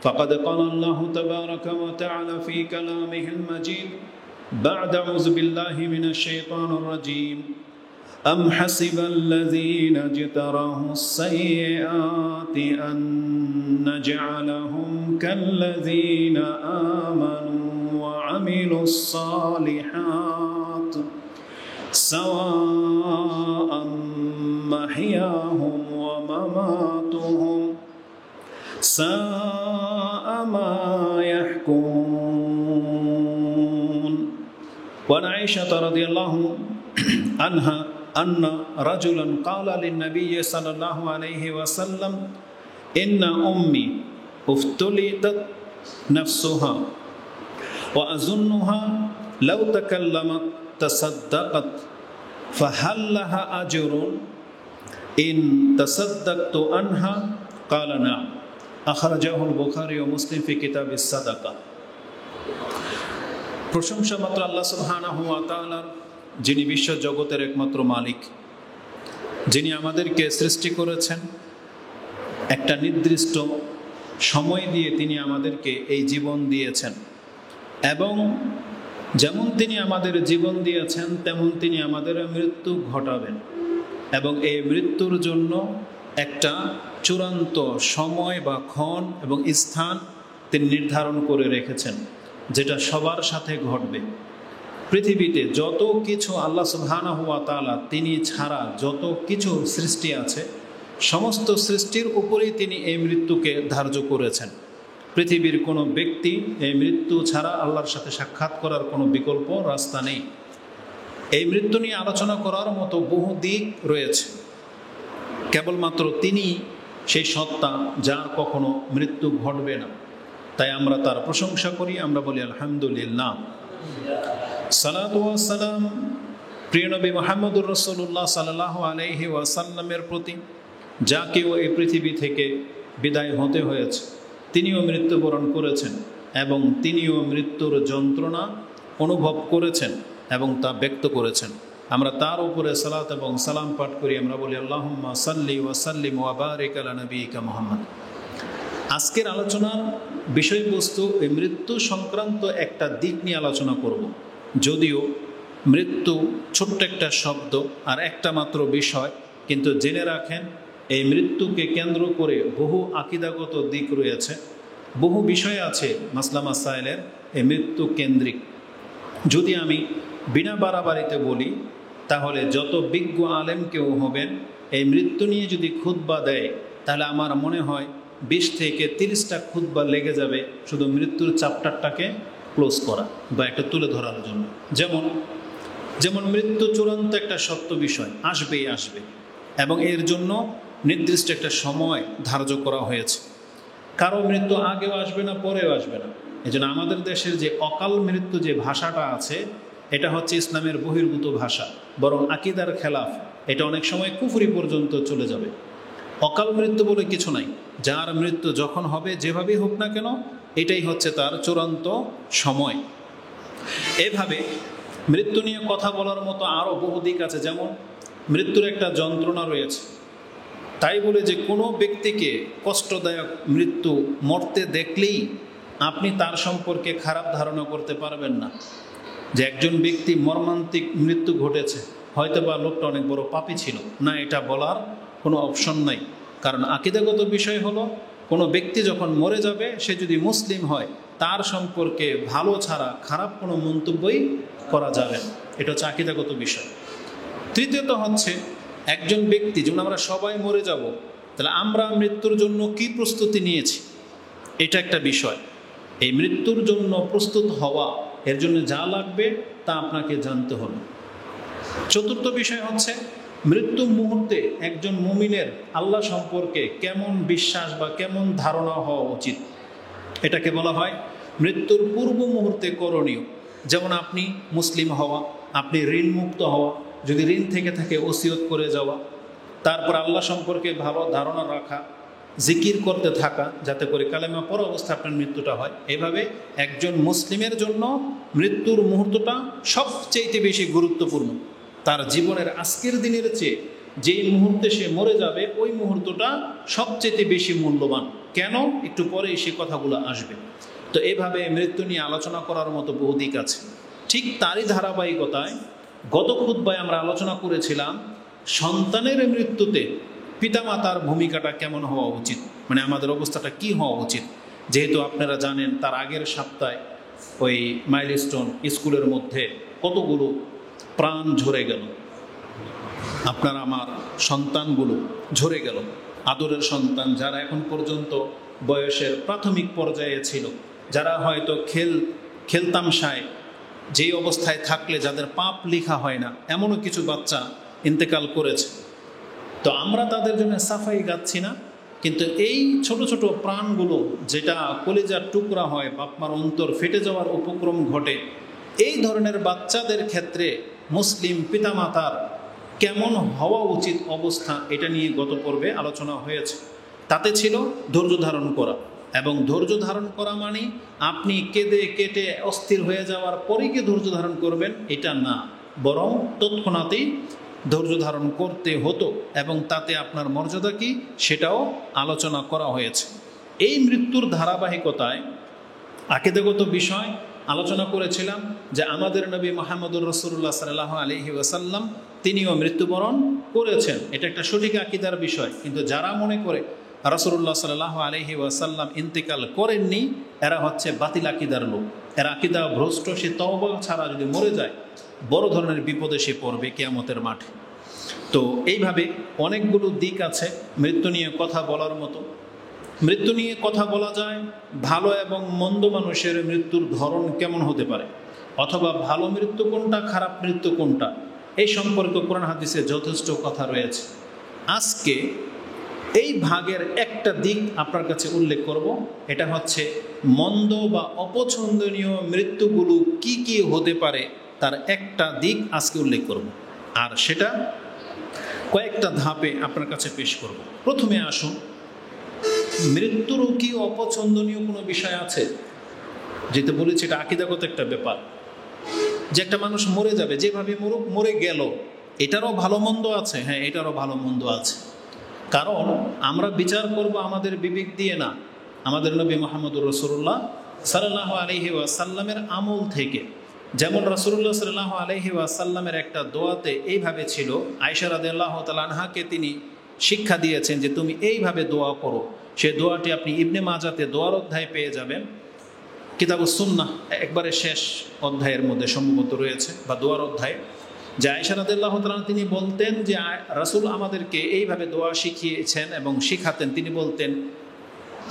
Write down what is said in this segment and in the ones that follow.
فقد قال الله تبارك وتعالى في كلامه المجيد بعد أعوذ بالله من الشيطان الرجيم أم حسب الذين اجترحوا السيئات أن نجعلهم كالذين آمنوا وعملوا الصالحات سواء محياهم ومماتهم ساء ما يحكمون. وعن عائشة رضي الله عنها أن رجلا قال للنبي صلى الله عليه وسلم إن أمي افتلتت نفسها وأظنها لو تكلمت تصدقت فهل لها أجر إن تصدقت عنها قال نعم أخرجه البخاري ومسلم في كتاب الصدقة. প্রশংসা মাত্র আল্লাহ সুবহানাহু ওয়া তাআলার, যিনি বিশ্ব জগতের একমাত্র মালিক, যিনি আমাদেরকে সৃষ্টি করেছেন একটা নির্দিষ্ট সময় দিয়ে তিনি আমাদেরকে এই জীবন দিয়েছেন, এবং যেমন তিনি আমাদের জীবন দিয়েছেন তেমন তিনি আমাদের মৃত্যু ঘটাবেন, এবং এই মৃত্যুর জন্য একটা চূড়ান্ত সময় বা ক্ষণ এবং স্থান তিনি নির্ধারণ করে রেখেছেন, যেটা সবার সাথে ঘটবে। পৃথিবীতে যত কিছু আল্লাহ সুবহানাহু ওয়া তাআলা তিনি ছাড়া যত কিছু সৃষ্টি আছে, সমস্ত সৃষ্টির উপরেই তিনি এই মৃত্যুকে ধার্য করেছেন। পৃথিবীর কোনো ব্যক্তি এই মৃত্যু ছাড়া আল্লাহর সাথে সাক্ষাৎ করার কোনো বিকল্প রাস্তা নেই। এই মৃত্যু নিয়ে আলোচনা করার মতো বহু দিক রয়েছে। কেবলমাত্র তিনি সেই সত্তা যার কখনো মৃত্যু ঘটবে না, তাই আমরা তার প্রশংসা করি, আমরা বলি আলহামদুলিল্লাহ। সালাতু ওয়া সালাম প্রিয় নবী মুহাম্মদুর রাসূলুল্লাহ সাল্লাল্লাহু আলাইহি ওয়াসাল্লামের প্রতি, যাকেও এই পৃথিবী থেকে বিদায় হতে হয়েছে, তিনিও মৃত্যুবরণ করেছেন এবং তিনিও মৃত্যুর যন্ত্রণা অনুভব করেছেন এবং তা ব্যক্ত করেছেন। আমরা তার উপরে সালাত এবং সালাম পাঠ করি, আমরা বলি আল্লাহুম্মা সাল্লি ওয়া সাল্লিম ওয়া বারিক আলা নবিয়িকা মুহাম্মদ। আজকের আলোচনার বিষয়বস্তু এই মৃত্যু সংক্রান্ত একটা দিক নিয়ে আলোচনা করব। যদিও মৃত্যু ছোট্ট একটা শব্দ আর একটা মাত্র বিষয়, কিন্তু জেনে রাখেন এই মৃত্যুকে কেন্দ্র করে বহু আকীদাগত দিক রয়েছে, বহু বিষয় আছে মাসলা মাসাইলের এই মৃত্যু কেন্দ্রিক। যদি আমি বিনা বাড়াবাড়িতে বলি, তাহলে যত বিজ্ঞ আলেম কেউ হবেন এই মৃত্যু নিয়ে যদি খুতবা দেয়, তাহলে আমার মনে হয় 20 থেকে 30টা খুতবা লেগে যাবে শুধু মৃত্যুর চ্যাপ্টারটাকে ক্লোজ করা বা একটা তুলে ধরার জন্য। যেমন মৃত্যু চূড়ান্ত একটা সত্য বিষয়, আসবেই আসবে, এবং এর জন্য নির্দিষ্ট একটা সময় ধার্য করা হয়েছে। কারো মৃত্যু আগেও আসবে না, পরেও আসবে না। এই জন্য আমাদের দেশের যে অকাল মৃত্যু যে ভাষাটা আছে, এটা হচ্ছে ইসলামের বহির্ভূত ভাষা, বরং আকীদার খেলাফ। এটা অনেক সময় কুফরি পর্যন্ত চলে যাবে। অকাল মৃত্যু বলে কিছু নাই, যার মৃত্যু যখন হবে যেভাবেই হোক না কেন, এটাই হচ্ছে তার চূড়ান্ত সময়। এভাবে মৃত্যু নিয়ে কথা বলার মতো আরও বহু দিক আছে। যেমন মৃত্যুর একটা যন্ত্রণা রয়েছে, তাই বলে যে কোনো ব্যক্তিকে কষ্টদায়ক মৃত্যু মরতে দেখলেই আপনি তার সম্পর্কে খারাপ ধারণা করতে পারবেন না, যে একজন ব্যক্তি মর্মান্তিক মৃত্যু ঘটেছে, হয়তো বা লোকটা অনেক বড় পাপী ছিল না, এটা বলার কোনো অপশন নাই। কারণ আকীদাগত বিষয় হলো, কোনো ব্যক্তি যখন মরে যাবে, সে যদি মুসলিম হয়, তার সম্পর্কে ভালো ছাড়া খারাপ কোনো মন্তব্যই করা যাবে না। এটা হচ্ছে আকীদাগত বিষয়। তৃতীয়ত হচ্ছে একজন ব্যক্তি, যেমন আমরা সবাই মরে যাব, তাহলে আমরা মৃত্যুর জন্য কি প্রস্তুতি নিয়েছি, এটা একটা বিষয়। এই মৃত্যুর জন্য প্রস্তুত হওয়া, এর জন্য যা লাগবে তা আপনাকে জানতে হবে। চতুর্থ বিষয় হচ্ছে মৃত্যু মুহূর্তে একজন মুমিনের আল্লাহ সম্পর্কে কেমন বিশ্বাস বা কেমন ধারণা হওয়া উচিত, এটাকে বলা হয় মৃত্যুর পূর্ব মুহূর্তে করণীয়। যেমন আপনি মুসলিম হওয়া, আপনি ঋণমুক্ত হওয়া, যদি ঋণ থেকে থাকে ওসিয়ত করে যাওয়া, তারপর আল্লাহ সম্পর্কে ভালো ধারণা রাখা, জিকির করতে থাকা, যাতে করে কালেমা পড়া অবস্থায় আপনার মৃত্যুটা হয়। এভাবে একজন মুসলিমের জন্য মৃত্যুর মুহূর্তটা সবচেয়ে বেশি গুরুত্বপূর্ণ। তার জীবনের আজকের দিনের চেয়ে যেই মুহূর্তে সে মরে যাবে, ওই মুহূর্তটা সবচেয়ে বেশি মূল্যবান। কেন? একটু পরেই সে কথাগুলো আসবে। তো এইভাবে মৃত্যু নিয়ে আলোচনা করার মতো বহু দিক আছে। ঠিক তারই ধারাবাহিকতায় গত খুতবায় আমরা আলোচনা করেছিলাম সন্তানের মৃত্যুতে পিতামাতার ভূমিকাটা কেমন হওয়া উচিত, মানে আমাদের অবস্থাটা কি হওয়া উচিত। যেহেতু আপনারা জানেন তার আগের সপ্তাহে ওই মাইলস্টোন স্কুলের মধ্যে কতগুলো প্রাণ ঝরে গেল, আপনার আমার সন্তানগুলো ঝরে গেল, আদরের সন্তান যারা এখন পর্যন্ত বয়সের প্রাথমিক পর্যায়ে ছিল, যারা হয়তো খেলতামশায় যেই অবস্থায় থাকলে যাদের পাপ লেখা হয় না, এমনও কিছু বাচ্চা ইন্তেকাল করেছে। তো আমরা তাদের জন্য সাফাই গাচ্ছি না, কিন্তু এই ছোট ছোট প্রাণগুলো যেটা কলিজার টুকরা হয়, বাপমার অন্তর ফেটে যাওয়ার উপক্রম ঘটে, এই ধরনের বাচ্চাদের ক্ষেত্রে মুসলিম পিতামাতার কেমন হওয়া উচিত অবস্থা, এটা নিয়ে গত পর্বে আলোচনা হয়েছে। তাতে ছিল ধৈর্য ধারণ করা, এবং ধৈর্য ধারণ করা মানে আপনি কেঁদে কেটে অস্থির হয়ে যাওয়ার পরেই কি ধৈর্য ধারণ করবেন, এটা না, বরং তৎক্ষণাতেই ধৈর্য ধারণ করতে হতো, এবং তাতে আপনার মর্যাদা কি সেটাও আলোচনা করা হয়েছে। এই মৃত্যুর ধারাবাহিকতায় আকীদাগত বিষয় আলোচনা করেছিলাম যে আমাদের নবী মুহাম্মদুর রাসূলুল্লাহ সাল্লাল্লাহু আলাইহি ওয়াসাল্লাম তিনিও মৃত্যুবরণ করেছেন। এটা একটা সঠিক আকীদার বিষয়, কিন্তু যারা মনে করে রাসূলুল্লাহ সাল্লাল্লাহু আলাইহি ওয়াসাল্লাম ইন্তেকাল করেননি, এরা হচ্ছে বাতিল আকীদার লোক, এরা আকীদা ভ্রষ্ট। সে তওবা ছাড়া যদি মরে যায় বড় ধরনের বিপদে সে পড়বে কিয়ামতের মাঠে। তো এইভাবে অনেকগুলো দিক আছে মৃত্যু নিয়ে কথা বলার মতো। মৃত্যু নিয়ে কথা বলা যায়, ভালো এবং মন্দ মানুষের মৃত্যুর ধরন কেমন হতে পারে, অথবা ভালো মৃত্যু কোনটা, খারাপ মৃত্যু কোনটা, এই সম্পর্কে কোরআন হাদিসে যথেষ্ট কথা রয়েছে। আজকে এই ভাগের একটা দিক আপনার কাছে উল্লেখ করব, এটা হচ্ছে মন্দ বা অপছন্দনীয় মৃত্যুগুলো কি কি হতে পারে তার একটা দিক আজকে উল্লেখ করব, আর সেটা কয়েকটা ধাপে আপনার কাছে পেশ করব। প্রথমে আসুন, মৃত্যুরও কি অপছন্দনীয় কোনো বিষয় আছে? যেটা বলেছি এটা আকীদাগত একটা ব্যাপার, যে একটা মানুষ মরে যাবে, যেভাবে মরে গেল এটারও ভালো মন্দ আছে। হ্যাঁ, এটারও ভালো মন্দ আছে, কারণ আমরা বিচার করব আমাদের বিবেক দিয়ে না, আমাদের নবী মুহাম্মদুর রাসূলুল্লাহ সাল্লাল্লাহু আলাইহি ওয়াসাল্লামের আমল থেকে। যেমন রাসূলুল্লাহ সাল্লাল্লাহু আলাইহি ওয়াসাল্লামের একটা দোয়াতে এইভাবে ছিল, আয়েশা রাদিয়াল্লাহু তাআলা আনহাকে তিনি শিক্ষা দিয়েছেন যে তুমি এইভাবে দোয়া করো। সে দোয়াটি আপনি ইবনে মাজাতে দোয়ার অধ্যায় পেয়ে যাবেন, কিতাবুস সুন্নাহ একবারে শেষ অধ্যায়ের মধ্যে সম্ভবত রয়েছে, বা দোয়ার অধ্যায়। যে আয়েশা রাদিয়াল্লাহু তাআলা তিনি বলতেন যে রাসূল আমাদেরকে এইভাবে দোয়া শিখিয়েছেন এবং শিখাতেন। তিনি বলতেন,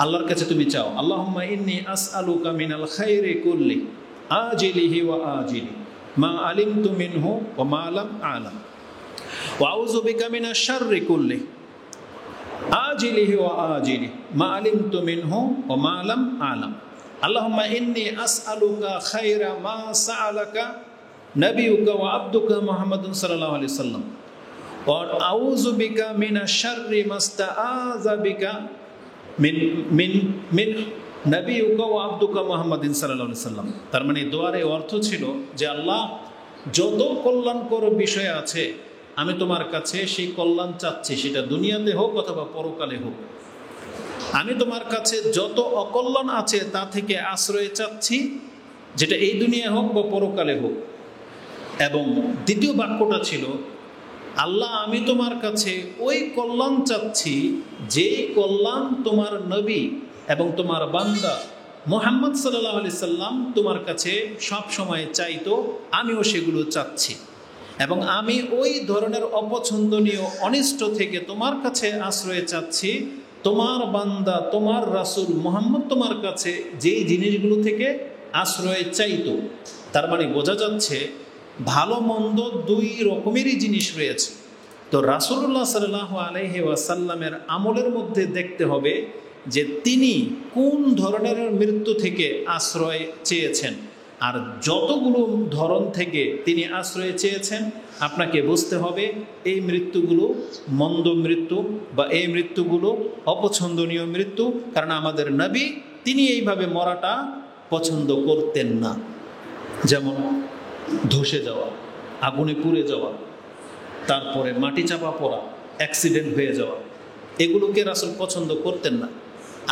আল্লাহর কাছে তুমি চাও, আল্লাহুম্মা ইন্নী আসআলুকা মিনাল খাইরি কুল্লি আজিলিহি ওয়া আজিলি মা আলিমতু মিনহু ওয়া মা লাম আ'লাম ওয়া আউযু বিকা মিনাশ শাররি কুল্লি আজিলিহি ওয়া আজিলি মা আলিমতু মিনহু ওয়া মা লাম আ'লাম আল্লাহুম্মা ইন্নী আসআলুকা খায়রা মা সাআলাকা নবিয়ুকা ওয়া আবদুকা মুহাম্মাদুন সাল্লাল্লাহু আলাইহি ওয়াসাল্লাম ওয়া আউযু বিকা মিনাশ শাররি মাস্তাআযা বিকা মিন নবিয়ুকা ওয়া আবদুকা মুহাম্মাদিন সাল্লাল্লাহু আলাইহি ওয়াসাল্লাম। তার মানে দোয়ার এই অর্থ ছিল যে আল্লাহ, যত কল্যাণকর বিষয় আছে আমি তোমার কাছে সেই কল্যাণ চাচ্ছি, সেটা দুনিয়াতে হোক অথবা পরকালে হোক। আমি তোমার কাছে যত অকল্যাণ আছে তা থেকে আশ্রয় চাচ্ছি, যেটা এই দুনিয়ায় হোক বা পরকালে হোক। এবং দ্বিতীয় বাক্যটা ছিল, আল্লাহ আমি তোমার কাছে ওই কল্যাণ চাচ্ছি যে কল্যাণ তোমার নবী এবং তোমার বান্দা মুহাম্মদ সাল্লাল্লাহু আলাইহি সাল্লাম তোমার কাছে সব সময় চাইতো, আমিও সেগুলো চাচ্ছি। এবং আমি ওই ধরনের অপছন্দনীয় অনিষ্ট থেকে তোমার কাছে আশ্রয় চাচ্ছি, তোমার বান্দা তোমার রাসূল মুহাম্মদ তোমার কাছে যেই জিনিসগুলো থেকে আশ্রয় চাইতো। তার মানে বোঝা যাচ্ছে ভালো মন্দ দুই রকমেরই জিনিস রয়েছে। তো রাসূলুল্লাহ সাল্লাল্লাহু আলাইহি ওয়াসাল্লামের আমলের মধ্যে দেখতে হবে যে তিনি কোন ধরনের মৃত্যু থেকে আশ্রয় চেয়েছেন, আর যতগুলো ধরন থেকে তিনি আশ্রয় চেয়েছেন আপনাকে বুঝতে হবে এই মৃত্যুগুলো মন্দ মৃত্যু বা এই মৃত্যুগুলো অপছন্দনীয় মৃত্যু। কারণ আমাদের নবী তিনি এইভাবে মরাটা পছন্দ করতেন না। যেমন ধসে যাওয়া, আগুনে পুড়ে যাওয়া, তারপরে মাটি চাপা পড়া, অ্যাক্সিডেন্ট হয়ে যাওয়া, এগুলোকে রাসূল পছন্দ করতেন না।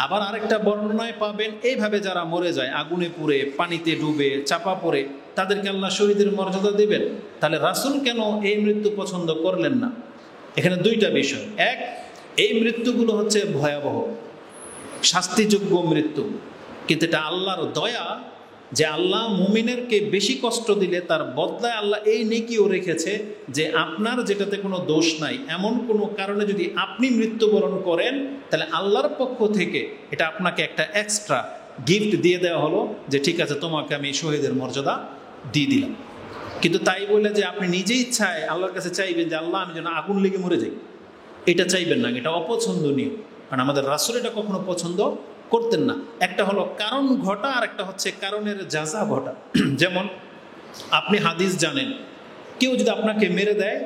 আবার আরেকটা বর্ণনায় পাবেন এইভাবে যারা মরে যায় আগুনে পুড়ে, পানিতে ডুবে, চাপা পড়ে, তাদেরকে আল্লাহ শহীদের মর্যাদা দেবেন। তাহলে রাসূল কেন এই মৃত্যু পছন্দ করলেন না? এখানে দুইটা বিষয়। এক, এই মৃত্যুগুলো হচ্ছে ভয়াবহ, শাস্তিযোগ্য মৃত্যু, কিন্তু এটা আল্লাহর দয়া যে আল্লাহ মুমিনেরকে বেশি কষ্ট দিলে তার বদলায় আল্লাহ এই নেকিও রেখেছে যে আপনার যেটাতে কোনো দোষ নাই এমন কোনো কারণে যদি আপনি মৃত্যুবরণ করেন তাহলে আল্লাহর পক্ষ থেকে এটা আপনাকে একটা এক্সট্রা গিফট দিয়ে দেওয়া হলো যে ঠিক আছে, তোমাকে আমি শহীদের মর্যাদা দিয়ে দিলাম। কিন্তু তাই বলে যে আপনি নিজে ইচ্ছায় আল্লাহর কাছে চাইবেন যে আল্লাহ আমি যেন আগুন লেগে মরে যাই, এটা চাইবেন না, এটা অপছন্দনীয়। কারণ আমাদের রাসূল এটা কখনো পছন্দ করতেন না। একটা হলো কারণ ঘটা, আর একটা হচ্ছে কারণের যাজা ঘটা। যেমন আপনি হাদিস জানেন, কেউ যদি আপনাকে মেরে দেয়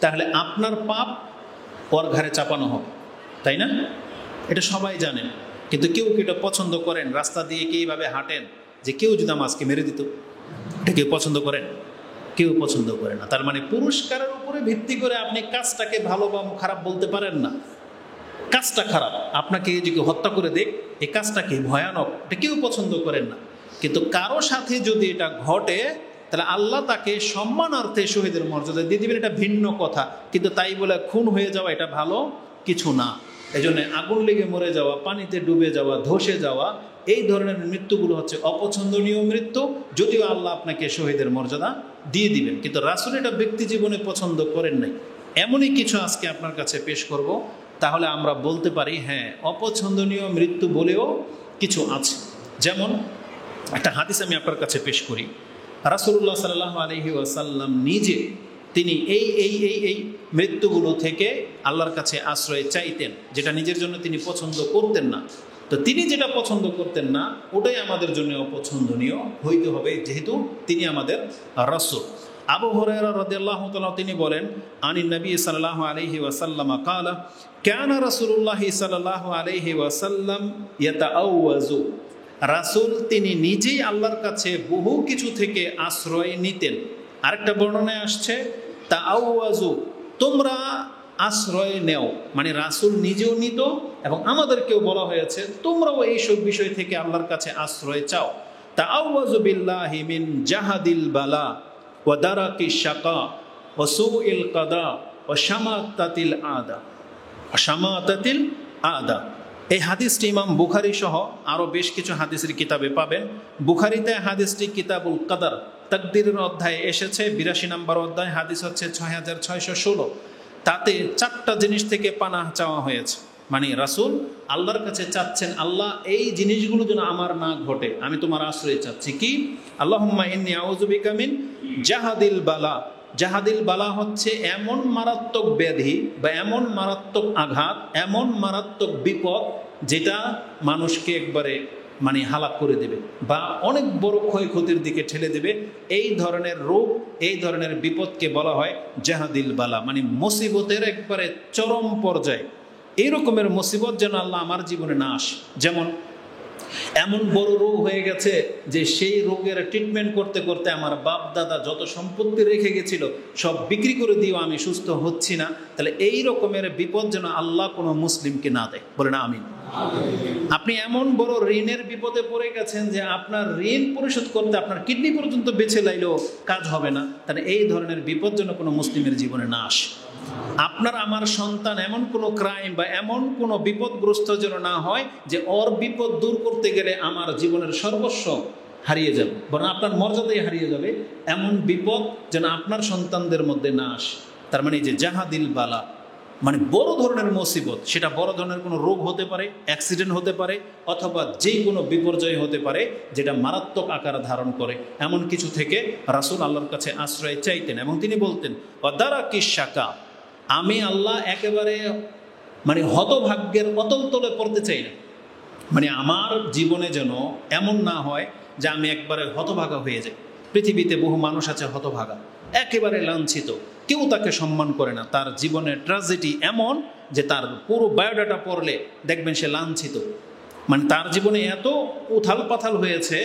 তাহলে আপনার পাপ ওর ঘাড়ে চাপানো হবে, তাই না? এটা সবাই জানেন। কিন্তু কেউ কি এটা পছন্দ করেন? রাস্তা দিয়ে কি এইভাবে হাঁটেন যে কেউ যদি আমার আজকে মেরে দিত? এটা কেউ পছন্দ করেন? কেউ পছন্দ করে না। তার মানে পুরস্কারের উপরে ভিত্তি করে আপনি কাজটাকে ভালো বা খারাপ বলতে পারেন না। কাজটা খারাপ, আপনাকে যদি হত্যা করে দেখ, এই কাজটা কি ভয়ানক, এটা কেউ পছন্দ করেন না। কিন্তু কারো সাথে যদি এটা ঘটে তাহলে আল্লাহ তাকে সম্মানার্থে শহীদের মর্যাদা দিয়ে দিবেন, এটা ভিন্ন কথা। কিন্তু তাই বলে খুন হয়ে যাওয়া এটা ভালো কিছু না। এই জন্য আগুন লেগে মরে যাওয়া, পানিতে ডুবে যাওয়া, ধসে যাওয়া, এই ধরনের মৃত্যুগুলো হচ্ছে অপছন্দনীয় মৃত্যু, যদিও আল্লাহ আপনাকে শহীদের মর্যাদা দিয়ে দিবেন। কিন্তু রাসূল এটা ব্যক্তি জীবনে পছন্দ করেন নাই। এমনই কিছু আজকে আপনার কাছে পেশ করব, তাহলে আমরা বলতে পারি হ্যাঁ, অপছন্দনীয় মৃত্যু বলেও কিছু আছে। যেমন একটা হাদিস আমি আপনার কাছে পেশ করি। রাসূলুল্লাহ সাল্লাল্লাহু আলাইহি ওয়াসাল্লাম নিজে তিনি এই মৃত্যুগুলো থেকে আল্লাহর কাছে আশ্রয় চাইতেন, যেটা নিজের জন্য তিনি পছন্দ করতেন না। তো তিনি যেটা পছন্দ করতেন না ওটাই আমাদের জন্য অপছন্দনীয় হইতে হবে, যেহেতু তিনি আমাদের রাসূল। আবু হুরায়রা রাদিয়াল্লাহু তাআলা তিনি বলেন, আনিন নবী সাল্লাল্লাহু আলাইহি ওয়াসাল্লাম ক্বালা কানা রাসূলুল্লাহ সাল্লাল্লাহু আলাইহি ওয়াসাল্লাম ইয়াতাআওয়াজু। রাসূল তিনি নিজেই আল্লাহর কাছে বহু কিছু থেকে আশ্রয় নিতেন। আরেকটা বর্ণনায় আসছে তাআওয়াজু, তোমরা আশ্রয় নেও, মানে রাসূল নিজেও নিত এবং আমাদেরকেও বলা হয়েছে তোমরাও এইসব বিষয় থেকে আল্লাহর কাছে আশ্রয় চাও। তাআওয়াজু বিল্লাহি মিন জাহাদিল বালা ওয়া দারাকিশ শাকা ওয়া সুইল কাদা ওয়া শামাতাতিল আদা, শামাতাতিল আদা। এই হাদিসটি ইমাম বুখারী সহ আরও বেশ কিছু হাদিসের কিতাবে পাবেন। বুখারীতে হাদিসটি কিতাবুল কাদার তাকদীরের অধ্যায়ে এসেছে, ৮২ নম্বর অধ্যায়, হাদিস হচ্ছে ৬৬১৬। তাতে ৪টা জিনিস থেকে পানাহ চাওয়া হয়েছে। মানে রাসূল আল্লাহর কাছে চাচ্ছেন, আল্লাহ এই জিনিসগুলো যেন আমার না ঘটে, আমি তোমার আশ্রয় চাচ্ছি। কি? আল্লাহুম্মা ইন্নী আউযু বিকা মিন জাহাদিল বালা। জাহাদিল বালা হচ্ছে এমন মারাত্মক ব্যাধি বা এমন মারাত্মক আঘাত, এমন মারাত্মক বিপদ যেটা মানুষকে একবারে মানে হালাক করে দেবে বা অনেক বড় ক্ষয়ক্ষতির দিকে ঠেলে দেবে। এই ধরনের রোগ, এই ধরনের বিপদকে বলা হয় জাহাদিল বালা, মানে মুসিবতের একবারে চরম পর্যায়ে। এই রকমের মুসিবত যেন আল্লাহ আমার জীবনে না আসে। যেমন এমন বড় রোগ হয়ে গেছে যে সেই রোগের ট্রিটমেন্ট করতে করতে আমার বাপ দাদা যত সম্পত্তি রেখে গেছিল সব বিক্রি করে দিয়েও আমি সুস্থ হচ্ছি না। তাহলে এই রকমের বিপদ যেন আল্লাহ কোনো মুসলিমকে না দেয়, বলে না আমিন। আপনি এমন বড় ঋণের বিপদে পড়ে গেছেন যে আপনার ঋণ পরিশোধ করতে আপনার কিডনি পর্যন্ত বেছে লাইলেও কাজ হবে না, তাহলে এই ধরনের বিপদ যেন কোনো মুসলিমের জীবনে না আসে। আপনার আমার সন্তান এমন কোনো ক্রাইম বা এমন কোনো বিপদগ্রস্ত যেন না হয় যে ওর বিপদ দূর করতে গেলে আমার জীবনের সর্বস্ব হারিয়ে যাবে, বরং আপনার মর্যাদাই হারিয়ে যাবে। এমন বিপদ যেন আপনার সন্তানদের মধ্যে না আসে। তার মানে যে জাহাদিল বালা মানে বড় ধরনের মুসিবত, সেটা বড় ধরনের কোনো রোগ হতে পারে, অ্যাক্সিডেন্ট হতে পারে, অথবা যে কোনো বিপর্যয় হতে পারে যেটা মারাত্মক আকার ধারণ করে, এমন কিছু থেকে রাসূল আল্লাহর কাছে আশ্রয় চাইতেন। এবং তিনি বলতেন ওয়াদারাকিশ শাকা, আমি আল্লাহ একেবারে মানে হতভাগ্যের অতল তলে পড়তে চাই না। মানে আমার জীবনে যেন এমন না হয় যে আমি একবারে হতভাগা হয়ে যাই। পৃথিবীতে বহু মানুষ আছে হতভাগা, একেবারে লাঞ্ছিত, কেউ তাকে সম্মান করে না। তার জীবনের ট্র্যাজেডি এমন যে তার পুরো বায়োডাটা পড়লে দেখবেন সে লাঞ্ছিত, মানে তার জীবনে এত উথাল পাথাল হয়েছে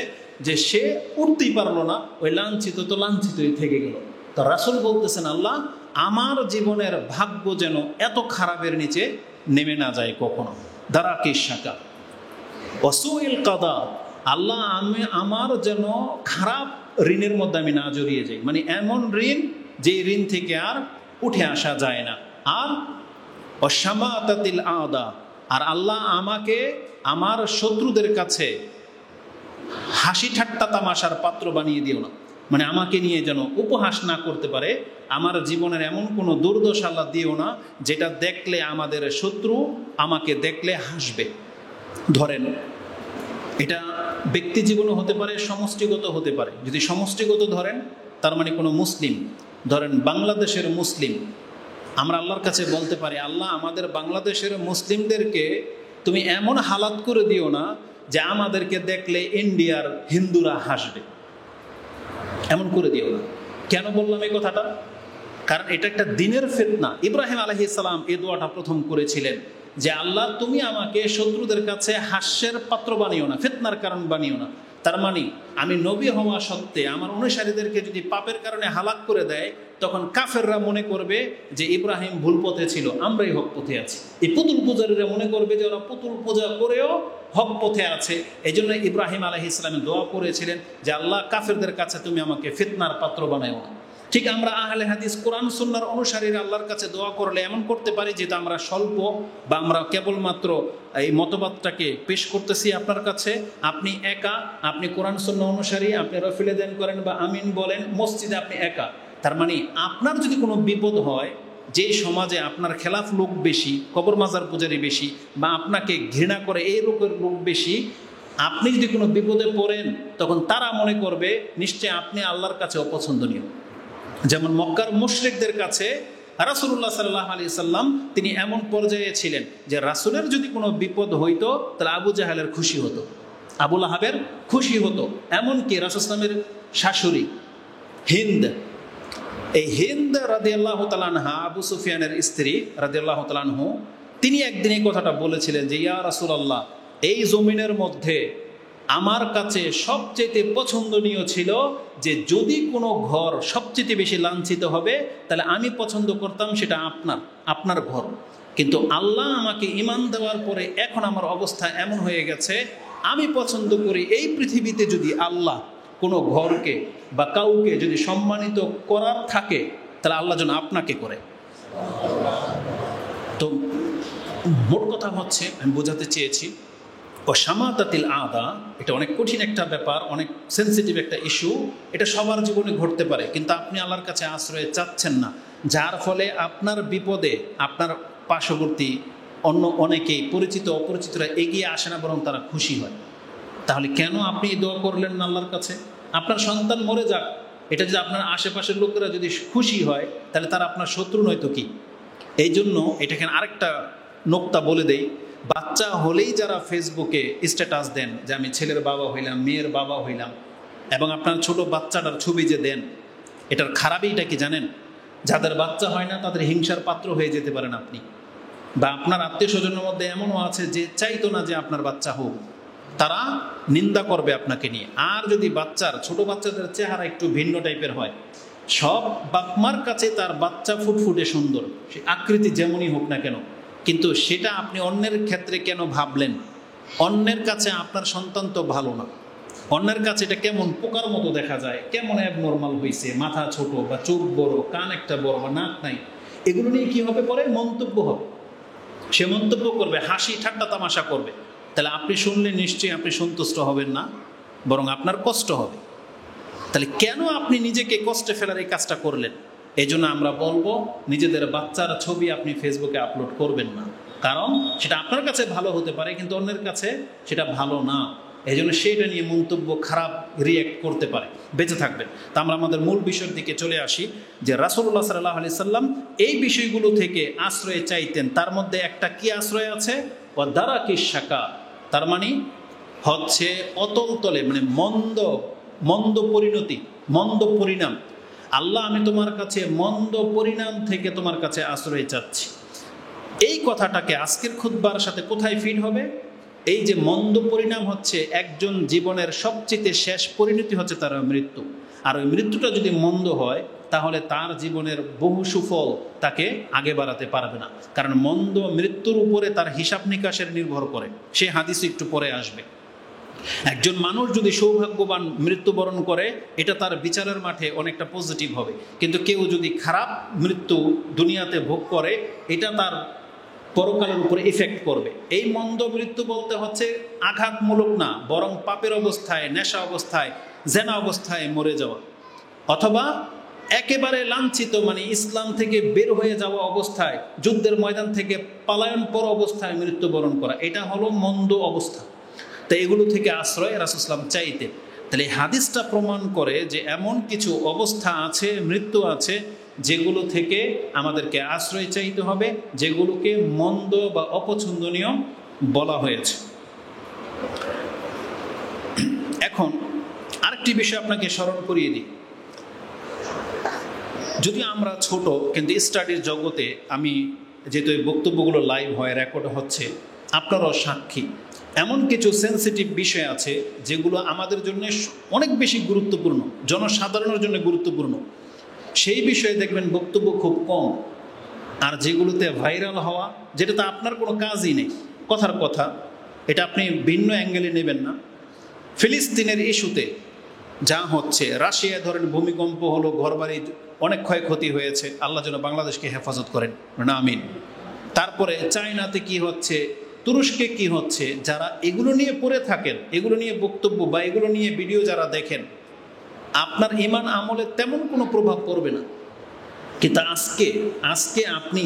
যে সে উঠতেই পারলো না, ওই লাঞ্ছিত তো লাঞ্ছিতই থেকে গেল। তো রাসূল বলতেছেন আল্লাহ আমার জীবনের ভাগ্য যেন এত খারাপের নিচে নেমে না যায় কখনো। দারাকিশ শাকা, ওয়াসুইল কাদা, আল্লাহ আমার যেন খারাপ ঋণের মধ্যে আমি না জড়িয়ে যাই, মানে এমন ঋণ যে ঋণ থেকে আর উঠে আসা যায় না। আর অসামাতাতিল আদা, আর আল্লাহ আমাকে আমার শত্রুদের কাছে হাসি ঠাট্টা তামাশার পাত্র বানিয়ে দিও না, মানে আমাকে নিয়ে যেন উপহাস না করতে পারে। আমার জীবনের এমন কোনো দুর্দশা আল্লাহ দিও না যেটা দেখলে আমাদের শত্রু আমাকে দেখলে হাসবে। ধরেন এটা ব্যক্তি জীবনও হতে পারে, সমষ্টিগত হতে পারে। যদি সমষ্টিগত ধরেন, তার মানে কোনো মুসলিম, ধরেন বাংলাদেশের মুসলিম, আমরা আল্লাহর কাছে বলতে পারি, আল্লাহ আমাদের বাংলাদেশের মুসলিমদেরকে তুমি এমন হালাত করে দিও না যে আমাদেরকে দেখলে ইন্ডিয়ার হিন্দুরা হাসবে, এমন করে দিও না। কেন বললাম এই কথাটা? কারণ এটা একটা দিনের ফিতনা। ইব্রাহিম আলাইহিস সালাম এই দোয়াটা প্রথম করেছিলেন যে আল্লাহ তুমি আমাকে শত্রুদের কাছে হাস্যের পাত্র বানিও না, ফিতনার কারণ বানিও না। তার মানে আমি নবী হওয়া সত্ত্বে আমার অনুসারীদেরকে যদি পাপের কারণে হালাক করে দেয়, তখন কাফেররা মনে করবে যে ইব্রাহিম ভুল পথে ছিল, আমরাই হক পথে আছি। এই পুতুল পূজারীরা মনে করবে যে ওরা পুতুল পূজা করেও হক পথে আছে। এই জন্য ইব্রাহিম আলাইহিস সালাম দোয়া করেছিলেন যে আল্লাহ কাফেরদের কাছে তুমি আমাকে ফিতনার পাত্র বানাও না। ঠিক আমরা আহলে হাদিস কোরআন সুন্নাহর অনুসারীরা আল্লাহর কাছে দোয়া করলে এমন করতে পারি যেটা আমরা স্বল্প বা আমরা কেবলমাত্র এই মতবাদটাকে পেশ করতেছি আপনার কাছে, আপনি একা, আপনি কোরআন সুন্নাহ অনুসারী, আপনি রফিলে দেন করেন বা আমিন বলেন, মসজিদে আপনি একা। তার মানে আপনার যদি কোনো বিপদ হয়, যে সমাজে আপনার খেলাফ লোক বেশি, কবর মাজার পূজারি বেশি, বা আপনাকে ঘৃণা করে এই লোকের লোক বেশি, আপনি যদি কোনো বিপদে পড়েন, তখন তারা মনে করবে নিশ্চয় আপনি আল্লাহর কাছে অপছন্দনীয়। যেমন মক্কার মুশরিকদের কাছে রাসূলুল্লাহ সাল্লাল্লাহু আলাইহি সাল্লাম তিনি এমন পর্যায়ে ছিলেন যে রাসূলের যদি কোনো বিপদ হইতো তাহলে আবু জাহেলের খুশি হতো, আবু লাহাবের খুশি হতো। এমনকি রাসূল সাল্লামের শাশুড়ি হিন্দ, এই হিন্দ রাদিয়াল্লাহু তাআলা আনহা, আবু সুফিয়ানের স্ত্রী রাদিয়াল্লাহু তাআলা আনহু, তিনি একদিন এই কথাটা বলেছিলেন যে ইয়া রাসূলুল্লাহ, এই জমিনের মধ্যে আমার কাছে সবচেয়ে পছন্দনীয় ছিল যে যদি কোনো ঘর সবচেয়ে বেশি লাঞ্ছিত হবে তাহলে আমি পছন্দ করতাম সেটা আপনার ঘর। কিন্তু আল্লাহ আমাকে ঈমান দেওয়ার পরে এখন আমার অবস্থা এমন হয়ে গেছে, আমি পছন্দ করি এই পৃথিবীতে যদি আল্লাহ কোনো ঘরকে বা কাউকে যদি সম্মানিত করার থাকে তাহলে আল্লাহ যেন আপনাকে করে। তো মোট কথা হচ্ছে, আমি বোঝাতে চেয়েছি অসামাতাতিল আদা এটা অনেক কঠিন একটা ব্যাপার, অনেক সেন্সিটিভ একটা ইস্যু, এটা সবার জীবনে ঘটতে পারে। কিন্তু আপনি আল্লাহর কাছে আশ্রয় চাচ্ছেন না, যার ফলে আপনার বিপদে আপনার পার্শ্ববর্তী অন্য অনেকেই পরিচিত অপরিচিতরা এগিয়ে আসে না, বরং তারা খুশি হয়। তাহলে কেন আপনি দোয়া করলেন না আল্লাহর কাছে? আপনার সন্তান মরে যাক, এটা যদি আপনার আশেপাশের লোকেরা যদি খুশি হয় তাহলে তারা আপনার শত্রু নয়তো কি? এই জন্য এটাকে আরেকটা নোক্তা বলে দেই, বাচ্চা হলেই যারা ফেসবুকে স্ট্যাটাস দেন যে আমি ছেলের বাবা হইলাম, মেয়ের বাবা হইলাম, এবং আপনার ছোট বাচ্চাটার ছবি যে দেন, এটার খারাপইটা কি জানেন? যাদের বাচ্চা হয় না তাদের হিংসার পাত্র হয়ে যেতে পারেন আপনি, বা আপনার আত্মীয় স্বজনের মধ্যে এমনও আছে যে চাইতো না যে আপনার বাচ্চা হোক, তারা নিন্দা করবে আপনাকে নিয়ে। আর যদি ছোট বাচ্চাদের চেহারা একটু ভিন্ন টাইপের হয়, সব বাপমার কাছে তার বাচ্চা ফুটফুটে সুন্দর, সে আকৃতি যেমনই হোক না কেন, কিন্তু সেটা আপনি অন্যের ক্ষেত্রে কেন ভাবলেন? অন্যের কাছে আপনার সন্তান তো ভালো না, অন্যের কাছে এটা কেমন পোকার মতো দেখা যায়, কেমন অ্যাবনর্মাল হয়েছে, মাথা ছোট বা চোখ বড়, কান একটা বড় বা নাক নাই, এগুলো নিয়ে কি হবে? পরে মন্তব্য হবে, সে মন্তব্য করবে, হাসি ঠাট্টা তামাশা করবে। তাহলে আপনি শুনলে নিশ্চয়ই আপনি সন্তুষ্ট হবেন না, বরং আপনার কষ্ট হবে। তাহলে কেন আপনি নিজেকে কষ্টে ফেলার এই কাজটা করলেন? এই জন্য আমরা বলবো নিজেদের বাচ্চার ছবি আপনি ফেসবুকে আপলোড করবেন না, কারণ সেটা আপনার কাছে ভালো হতে পারে কিন্তু অন্যের কাছে সেটা ভালো না। এই জন্য সেটা নিয়ে মন্তব্য খারাপ রিয়্যাক্ট করতে পারে, বেঁচে থাকবেন। তা আমরা আমাদের মূল বিষয়ের দিকে চলে আসি যে রাসূলুল্লাহ সাল্লাল্লাহু আলাইহি সাল্লাম এই বিষয়গুলো থেকে আশ্রয় চাইতেন। তার মধ্যে একটা কি আশ্রয় আছে? ওয়া দারাকিস শাকা, তার মানে হচ্ছে অতল তলে, মানে মন্দ পরিণতি, মন্দ পরিণাম। আল্লাহ আমি তোমার কাছে মন্দ পরিণাম থেকে তোমার কাছে আশ্রয় চাচ্ছি। এই কথাটাকে আজকের খুতবার সাথে কোথায় ফিট হবে? এই যে মন্দ পরিণাম হচ্ছে একজন জীবনের সবচেয়ে শেষ পরিণতি হচ্ছে তার মৃত্যু। আর ওই মৃত্যুটা যদি মন্দ হয় তাহলে তার জীবনের বহু সুফল তাকে আগে বাড়াতে পারবে না, কারণ মন্দ মৃত্যুর উপরে তার হিসাব নিকাশের নির্ভর করে। সে হাদিস একটু পরে আসবে। একজন মানুষ যদি সৌভাগ্যবান মৃত্যুবরণ করে এটা তার বিচারের মাঠে অনেকটা পজিটিভ হবে, কিন্তু কেউ যদি খারাপ মৃত্যু দুনিয়াতে ভোগ করে এটা তার পরকালের উপরে ইফেক্ট করবে। এই মন্দ মৃত্যু বলতে হচ্ছে আঘাতমূলক না, বরং পাপের অবস্থায়, নেশা অবস্থায়, জেনা অবস্থায় মরে যাওয়া, অথবা একেবারে লাঞ্ছিত মানে ইসলাম থেকে বের হয়ে যাওয়া অবস্থায়, যুদ্ধের ময়দান থেকে পালায়ন পর অবস্থায় মৃত্যুবরণ করা, এটা হলো মন্দ অবস্থা। তো এগুলো থেকে আশ্রয় রাসূল সাল্লাল্লাহু আলাইহি ওয়াসাল্লাম চাইতেন। তাহলে এই হাদিসটা প্রমাণ করে যে এমন কিছু অবস্থা আছে, মৃত্যু আছে, যেগুলো থেকে আমাদেরকে আশ্রয় চাইতে হবে, যেগুলোকে মন্দ বা অপছন্দনীয় বলা হয়েছে। এখন আরেকটি বিষয় আপনাকে স্মরণ করিয়ে দিই। যদি আমরা ছোট, কিন্তু স্টাডির জগতে আমি যেহেতু এই বক্তব্যগুলো লাইভ হয়, রেকর্ড হচ্ছে, আপনারাও সাক্ষী, এমন কিছু সেন্সিটিভ বিষয় আছে যেগুলো আমাদের জন্য অনেক বেশি গুরুত্বপূর্ণ, জনসাধারণের জন্য গুরুত্বপূর্ণ। সেই বিষয়ে দেখবেন বক্তব্য খুব কম, আর যেগুলোতে ভাইরাল হওয়া, যেটাতে আপনার কোনো কাজই নেই, কথার কথা, এটা আপনি ভিন্ন অ্যাঙ্গেলে নেবেন না। ফিলিস্তিনের ইস্যুতে যা হচ্ছে, রাশিয়া ধরেন ভূমিকম্প হলো, ঘরবাড়ি অনেক ক্ষয়ক্ষতি হয়েছে, আল্লাহ যেন বাংলাদেশকে হেফাজত করেন না, আমিন। তারপরে চায়নাতে কি হচ্ছে, তুরস্কে কি হচ্ছে, যারা এগুলো নিয়ে পড়ে থাকেন, এগুলো নিয়ে বক্তব্য বা এগুলো নিয়ে ভিডিও যারা দেখেন, আপনার ঈমান আমলে তেমন কোনো প্রভাব পড়বে না। কিন্তু আজকে আপনি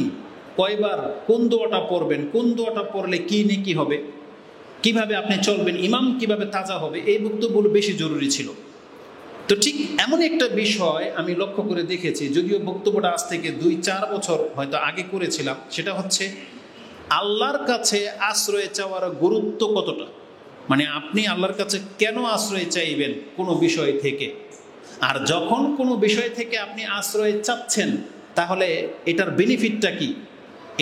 কয়বার কোন দোয়াটা পড়বেন, কোন দোয়াটা পড়লে কি নেকি হবে, কিভাবে আপনি চলবেন, ইমাম কিভাবে তাজা হবে, এই বক্তব্যগুলো বেশি জরুরি ছিল। তো ঠিক এমন একটা বিষয় আমি লক্ষ্য করে দেখেছি, যদিও বক্তব্যটা আজ থেকে 2-4 বছর হয়তো আগে করেছিলাম, সেটা হচ্ছে আল্লাহর কাছে আশ্রয় চাওয়ার গুরুত্ব কতটা। মানে আপনি আল্লাহর কাছে কেন আশ্রয় চাইবেন কোনো বিষয় থেকে, আর যখন কোনো বিষয় থেকে আপনি আশ্রয় চাচ্ছেন তাহলে এটার বেনিফিটটা কি,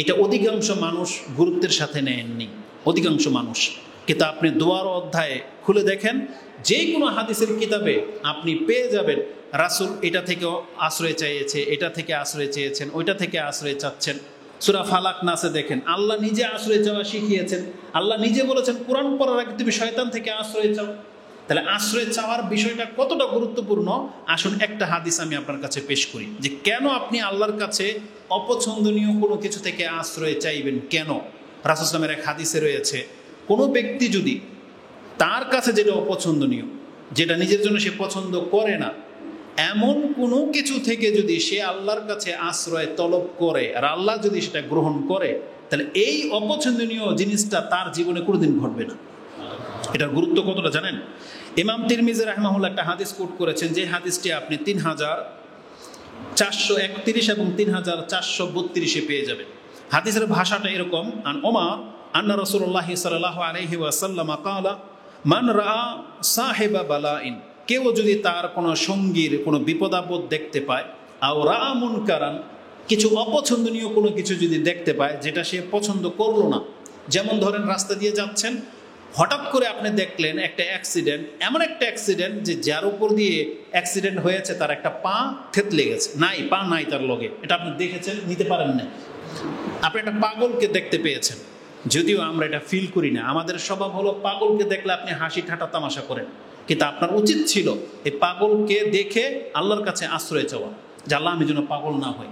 এটা অধিকাংশ মানুষ গুরুত্বের সাথে নেননি, অধিকাংশ মানুষ। কিন্তু আপনি দোয়ার অধ্যায়ে খুলে দেখেন, যে কোনো হাদিসের কিতাবে আপনি পেয়ে যাবেন রাসূল এটা থেকে আশ্রয় চাইছে, এটা থেকে আশ্রয় চেয়েছেন, ওইটা থেকে আশ্রয় চাচ্ছেন। সূরা ফালাক নাসে দেখেন আল্লাহ নিজে আশ্রয় চাওয়া শিখিয়েছেন, আল্লাহ নিজে বলেছেন কোরআন পড়ার আগে তুমি শয়তান থেকে আশ্রয় চাও। তাহলে আশ্রয় চাওয়ার বিষয়টা কতটা গুরুত্বপূর্ণ, আসুন একটা হাদিস আমি আপনার কাছে পেশ করি, যে কেন আপনি আল্লাহর কাছে অপছন্দনীয় কোনো কিছু থেকে আশ্রয় চাইবেন। কেন? রাসূল সাল্লাল্লাহু আলাইহি ওয়াসাল্লামের এক হাদিসে রয়েছে, কোনো ব্যক্তি যদি তার কাছে যেটা অপছন্দনীয়, যেটা নিজের জন্য সে পছন্দ করে না, এমন কোনো কিছু থেকে যদি সে আল্লাহর কাছে আশ্রয় তলব করে আর আল্লাহ যদি সেটা গ্রহণ করে, তাহলে এই অপছন্দনীয় জিনিসটা তার জীবনে কোনোদিন ঘটবে না। এটার গুরুত্ব কতটা জানেন? ইমাম তিরমিজি রাহিমাহুল্লাহ একটা হাদিস কোট করেছেন, যে হাদিসটি আপনি 3431 এবং 3432 পেয়ে যাবেন। হাদিসের ভাষাটা এরকম, আন ওমর আন্না রাসূলুল্লাহ সাল্লাল্লাহু আলাইহি ওয়াসাল্লাম ক্বালা মান রাআ সাহিবা বালাইন, কেউ যদি তার কোনো সঙ্গীর কোনো বিপদাপদ দেখতে পায়, আও রাআ মুনকারান, কিছু অপছন্দনীয় কোনো কিছু যদি দেখতে পায় যেটা সে পছন্দ করলো না, যেমন ধরেন রাস্তা দিয়ে যাচ্ছেন, হঠাৎ করে আপনি দেখলেন একটা অ্যাক্সিডেন্ট, এমন একটা অ্যাক্সিডেন্ট যে যার উপর দিয়ে অ্যাক্সিডেন্ট হয়েছে তার একটা পা থেতলে গেছে, পা নাই তার লগে, এটা আপনি দেখেছেন, নিতে পারেন না। আপনি একটা পাগলকে দেখতে পেয়েছেন, যদিও আমরা এটা ফিল করি না, আমাদের স্বভাব হলো পাগলকে দেখলে আপনি হাসি ঠাট্টা তামাশা করেন, কিন্তু আপনার উচিত ছিল এই পাগলকে দেখে আল্লাহর কাছে আশ্রয় চাওয়া, যে আল্লাহ আমি যেন পাগল না হই।